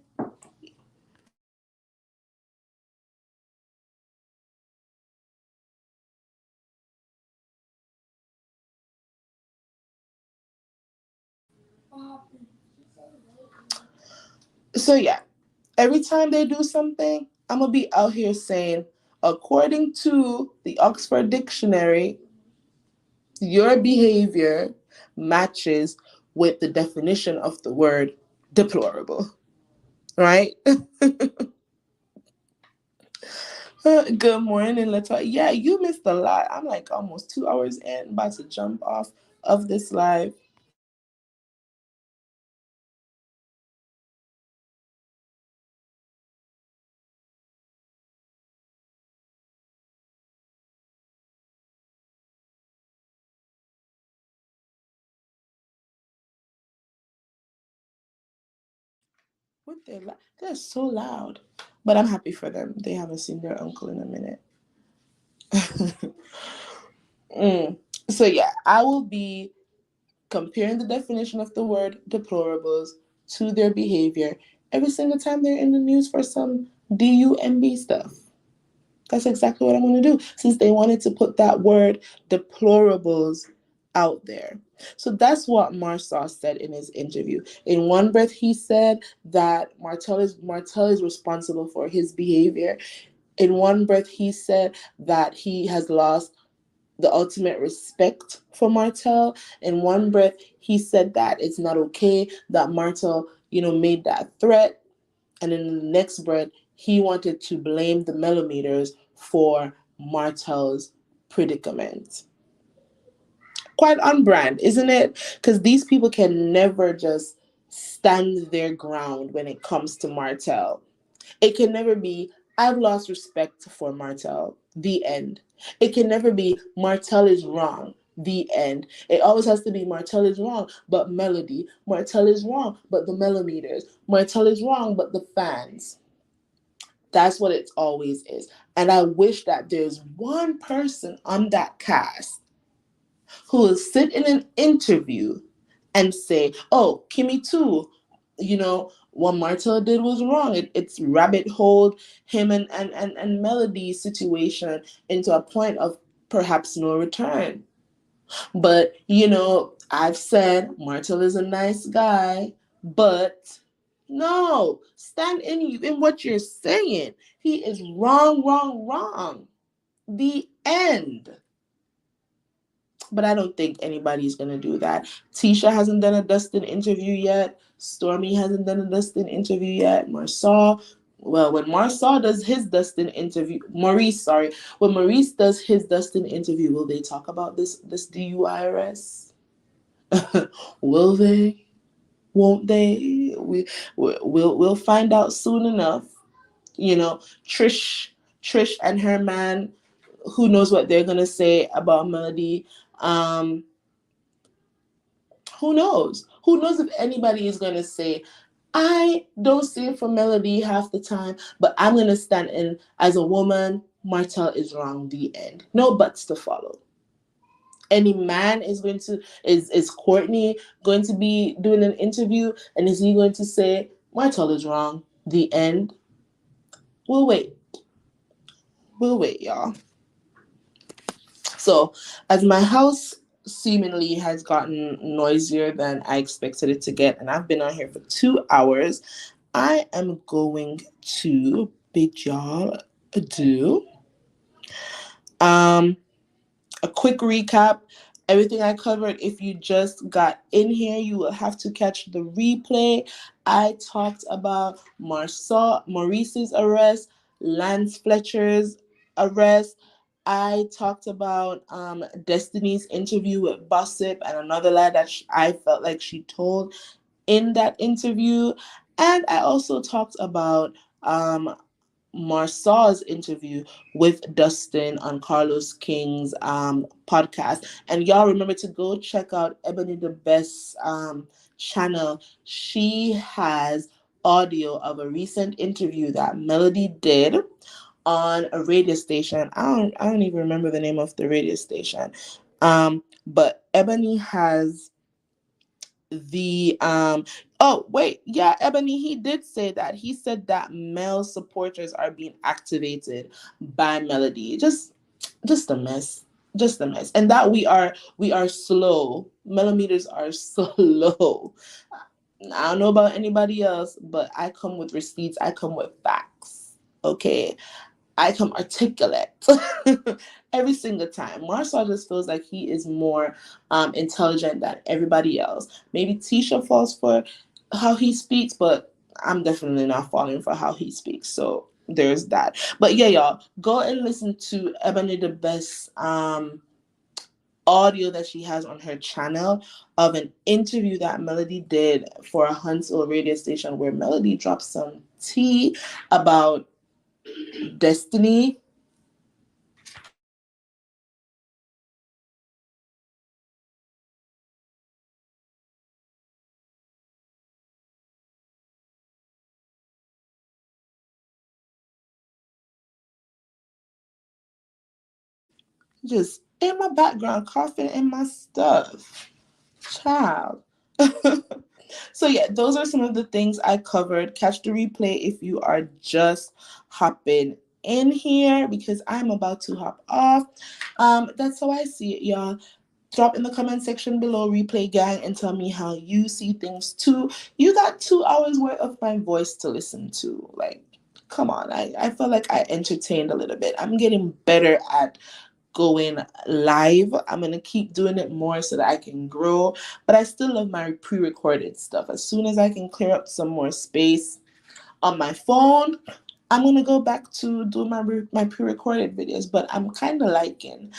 so yeah, every time they do something, I'm going to be out here saying, according to the Oxford Dictionary, your behavior matches with the definition of the word deplorable, right? Good morning, Latoya. Yeah, you missed a lot. I'm like almost 2 hours in, about to jump off of this live. What they're so loud, but I'm happy for them. They haven't seen their uncle in a minute. So yeah, I will be comparing the definition of the word deplorables to their behavior every single time they're in the news for some DUMB stuff. That's exactly what I'm going to do since they wanted to put that word deplorables out there. So that's what Marsau said in his interview. In one breath, he said that Martell is responsible for his behavior. In one breath, he said that he has lost the ultimate respect for Martell. In one breath, he said that it's not okay that Martell, made that threat. And in the next breath, he wanted to blame the millimeters for Martell's predicament. Quite on brand, isn't it? Because these people can never just stand their ground when it comes to Martell. It can never be, I've lost respect for Martell, the end. It can never be, Martell is wrong, the end. It always has to be, Martell is wrong, but melody. Martell is wrong, but the millimeters. Martell is wrong, but the fans. That's what it always is. And I wish that there's one person on that cast who will sit in an interview and say, oh, Kimmy too, what Martell did was wrong. It's rabbit holed him and Melody situation into a point of perhaps no return. But, I've said Martell is a nice guy, but no, stand in what you're saying. He is wrong, wrong, wrong. The end. But I don't think anybody's going to do that. Tisha hasn't done a Dustin interview yet. Stormy hasn't done a Dustin interview yet. Marsau, well, when Marsau does his Dustin interview, when Maurice does his Dustin interview, will they talk about this DUI arrest? Will they? Won't they? We'll find out soon enough. Trish and her man, who knows what they're gonna say about Melody. Um, who knows? Who knows if anybody is gonna say, I don't see it for Melody half the time, but I'm gonna stand in as a woman. Martell is wrong. The end. No buts to follow. Any man is going to is Courtney going to be doing an interview and is he going to say Martell is wrong? The end. We'll wait. We'll wait, y'all. So, as my house seemingly has gotten noisier than I expected it to get, and I've been on here for 2 hours, I am going to bid y'all adieu. A quick recap. Everything I covered, if you just got in here, you will have to catch the replay. I talked about Maurice's arrest, Lance Fletcher's arrest. I talked about Destiny's interview with Bossip and another lie that I felt like she told in that interview. And I also talked about Marsau's interview with Dustin on Carlos King's podcast. And y'all remember to go check out Ebony the Best's channel. She has audio of a recent interview that Melody did on a radio station. I don't even remember the name of the radio station. But Ebony has the oh wait, yeah, Ebony, he did say that. He said that male supporters are being activated by Melody. Just a mess. Just a mess. And that we are slow. Millimeters are slow. I don't know about anybody else, but I come with receipts. I come with facts. Okay. I come articulate every single time. Marsau just feels like he is more intelligent than everybody else. Maybe Tisha falls for how he speaks, but I'm definitely not falling for how he speaks. So there's that. But yeah, y'all, go and listen to Ebony the Best audio that she has on her channel of an interview that Melody did for a Huntsville radio station where Melody dropped some tea about destiny. Just in my background, coughing in my stuff. Child. So yeah, those are some of the things I covered. Catch the replay if you are just hopping in here because I'm about to hop off. That's how I see it, y'all. Drop in the comment section below, replay gang, and tell me how you see things too. You got 2 hours worth of my voice to listen to. Like, come on. I feel like I entertained a little bit. I'm getting better at going live. I'm going to keep doing it more so that I can grow. But I still love my pre recorded stuff. As soon as I can clear up some more space on my phone, I'm gonna go back to do my pre-recorded videos, but I'm kind of liking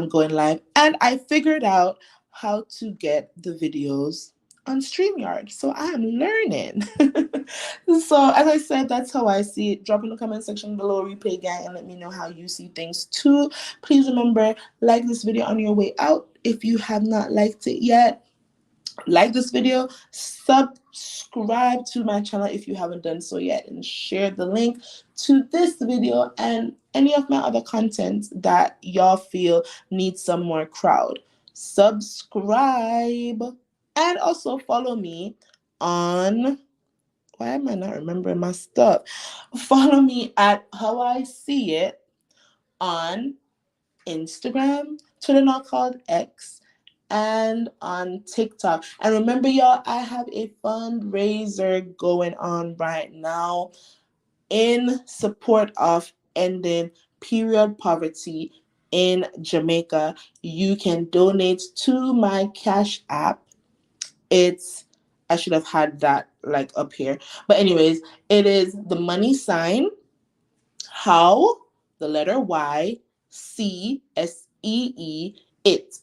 going live, and I figured out how to get the videos on StreamYard, so I'm learning. So as I said, that's how I see it. Drop in the comment section below, replay gang, and let me know how you see things too. Please remember, like this video on your way out if you have not liked it yet. Like this video, subscribe to my channel if you haven't done so yet, and share the link to this video and any of my other content that y'all feel needs some more crowd. Subscribe and also follow me on, why am I not remembering my stuff? Follow me at How I See It on Instagram, Twitter now called X, and on TikTok. And remember, y'all, I have a fundraiser going on right now in support of ending period poverty in Jamaica. You can donate to my Cash App. It's, I should have had that like up here. But anyways, it is the money sign how, the letter Y, CSEE, it.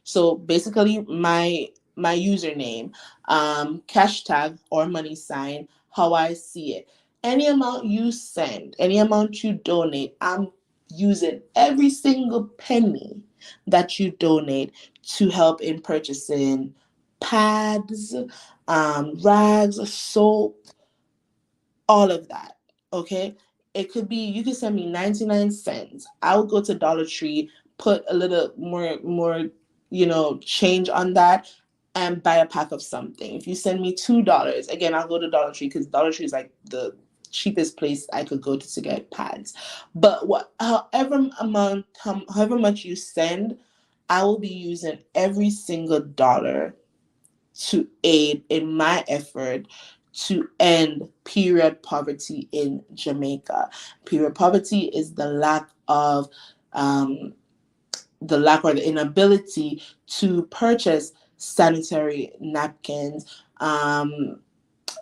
So basically my username, hashtag or money sign, how I see it. Any amount you send, any amount you donate, I'm using every single penny that you donate to help in purchasing pads, rags, soap, all of that. Okay. It could be, you could send me 99 cents. I would go to Dollar Tree, put a little more, change on that and buy a pack of something. If you send me $2, again, I'll go to Dollar Tree because Dollar Tree is like the cheapest place I could go to get pads. But however much you send, I will be using every single dollar to aid in my effort to end period poverty in Jamaica. Period poverty is the lack or the inability to purchase sanitary napkins, the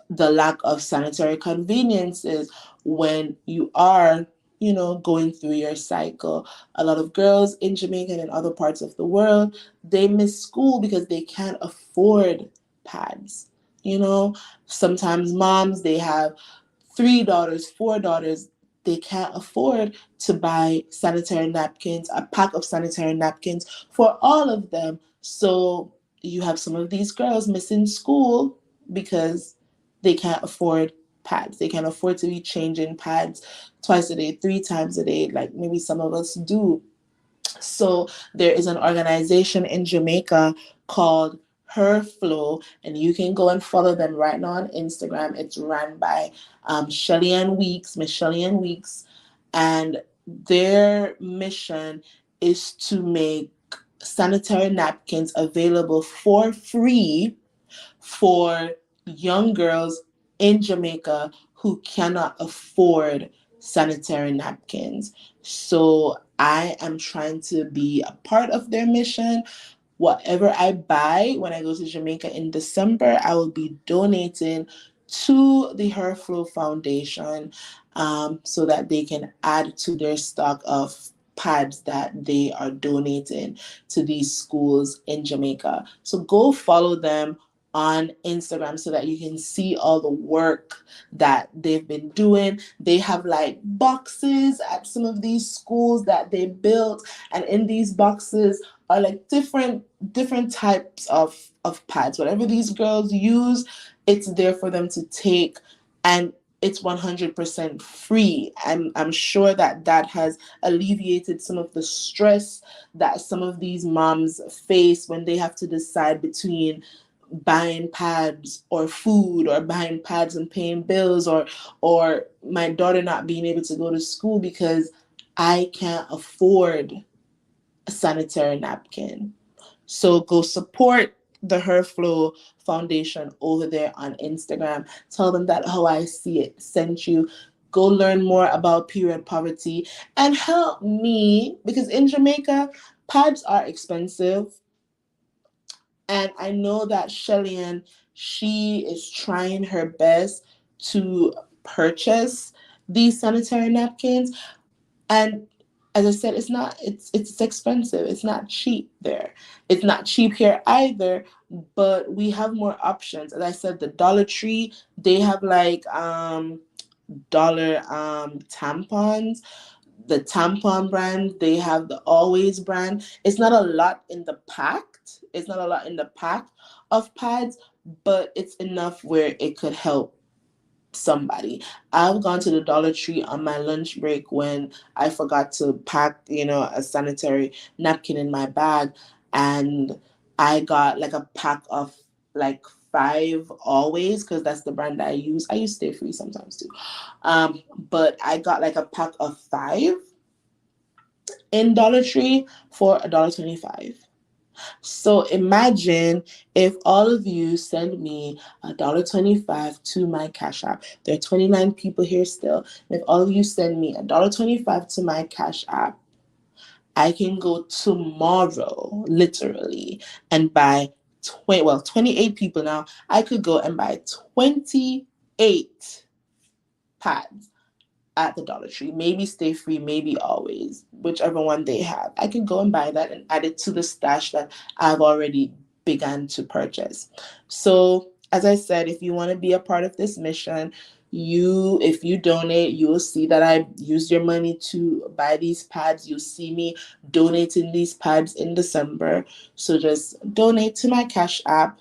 lack of sanitary conveniences when you are, going through your cycle. A lot of girls in Jamaica and in other parts of the world, they miss school because they can't afford pads. Sometimes moms, they have three daughters, four daughters, they can't afford to buy sanitary napkins, a pack of sanitary napkins for all of them. So you have some of these girls missing school because they can't afford pads. They can't afford to be changing pads twice a day, three times a day, like maybe some of us do. So there is an organization in Jamaica called Her Flow, and you can go and follow them right now on Instagram. It's run by Shelly Ann Weeks, Miss Shelly Ann Weeks, and their mission is to make sanitary napkins available for free for young girls in Jamaica who cannot afford sanitary napkins. So I am trying to be a part of their mission. Whatever I buy when I go to Jamaica in December, I will be donating to the Herflow Foundation, so that they can add to their stock of pads that they are donating to these schools in Jamaica. So go follow them on Instagram so that you can see all the work that they've been doing. They have like boxes at some of these schools that they built, and in these boxes are like different types of pads. Whatever these girls use, it's there for them to take, and it's 100% free. I'm sure that that has alleviated some of the stress that some of these moms face when they have to decide between buying pads or food, or buying pads and paying bills, or my daughter not being able to go to school because I can't afford a sanitary napkin. So go support the Herflow Foundation over there on Instagram. Tell them that How I See It sent you. Go learn more about period poverty and help me, because in Jamaica, pads are expensive. And I know that Shelly-Ann, she is trying her best to purchase these sanitary napkins. And as I said, it's expensive. It's not cheap there. It's not cheap here either, but we have more options. As I said, the Dollar Tree, they have like dollar tampons. The tampon brand, they have the Always brand. It's not a lot in the pack. It's not a lot in the pack of pads, but it's enough where it could help somebody. I've gone to the Dollar Tree on my lunch break when I forgot to pack, a sanitary napkin in my bag, and I got like a pack of like five Always, because that's the brand that I use. I use Stay Free sometimes too. But I got like a pack of five in Dollar Tree for $1.25. So imagine if all of you send me $1.25 to my Cash App. There are 29 people here still. And if all of you send me $1.25 to my Cash App, I can go tomorrow, literally, and buy 28 people now. I could go and buy 28 pads at the Dollar Tree. Maybe Stay Free, maybe Always, whichever one they have. I can go and buy that and add it to the stash that I've already begun to purchase. So, as I said, if you want to be a part of this mission, if you donate, you will see that I used your money to buy these pads. You'll see me donating these pads in December. So just donate to my Cash App,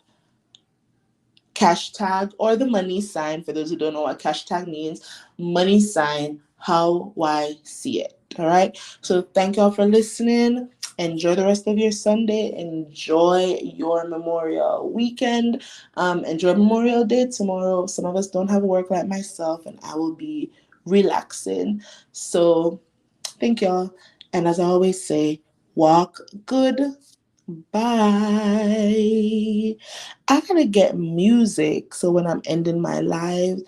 cash tag, or the money sign. For those who don't know what cash tag means, money sign, How I See It. All right. So thank y'all for listening. Enjoy the rest of your Sunday. Enjoy your Memorial weekend. Enjoy Memorial Day tomorrow. Some of us don't have work like myself, and I will be relaxing. So thank y'all. And as I always say, walk good. Bye. I gotta get music so when I'm ending my live,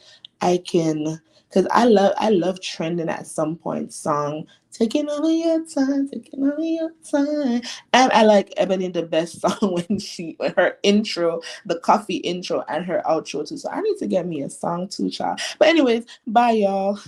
I can, because I love trending at some point song, taking all your time, taking all your time. And I like Ebony the Best song when her intro, the coffee intro and her outro too. So I need to get me a song too, child. But anyways, bye y'all.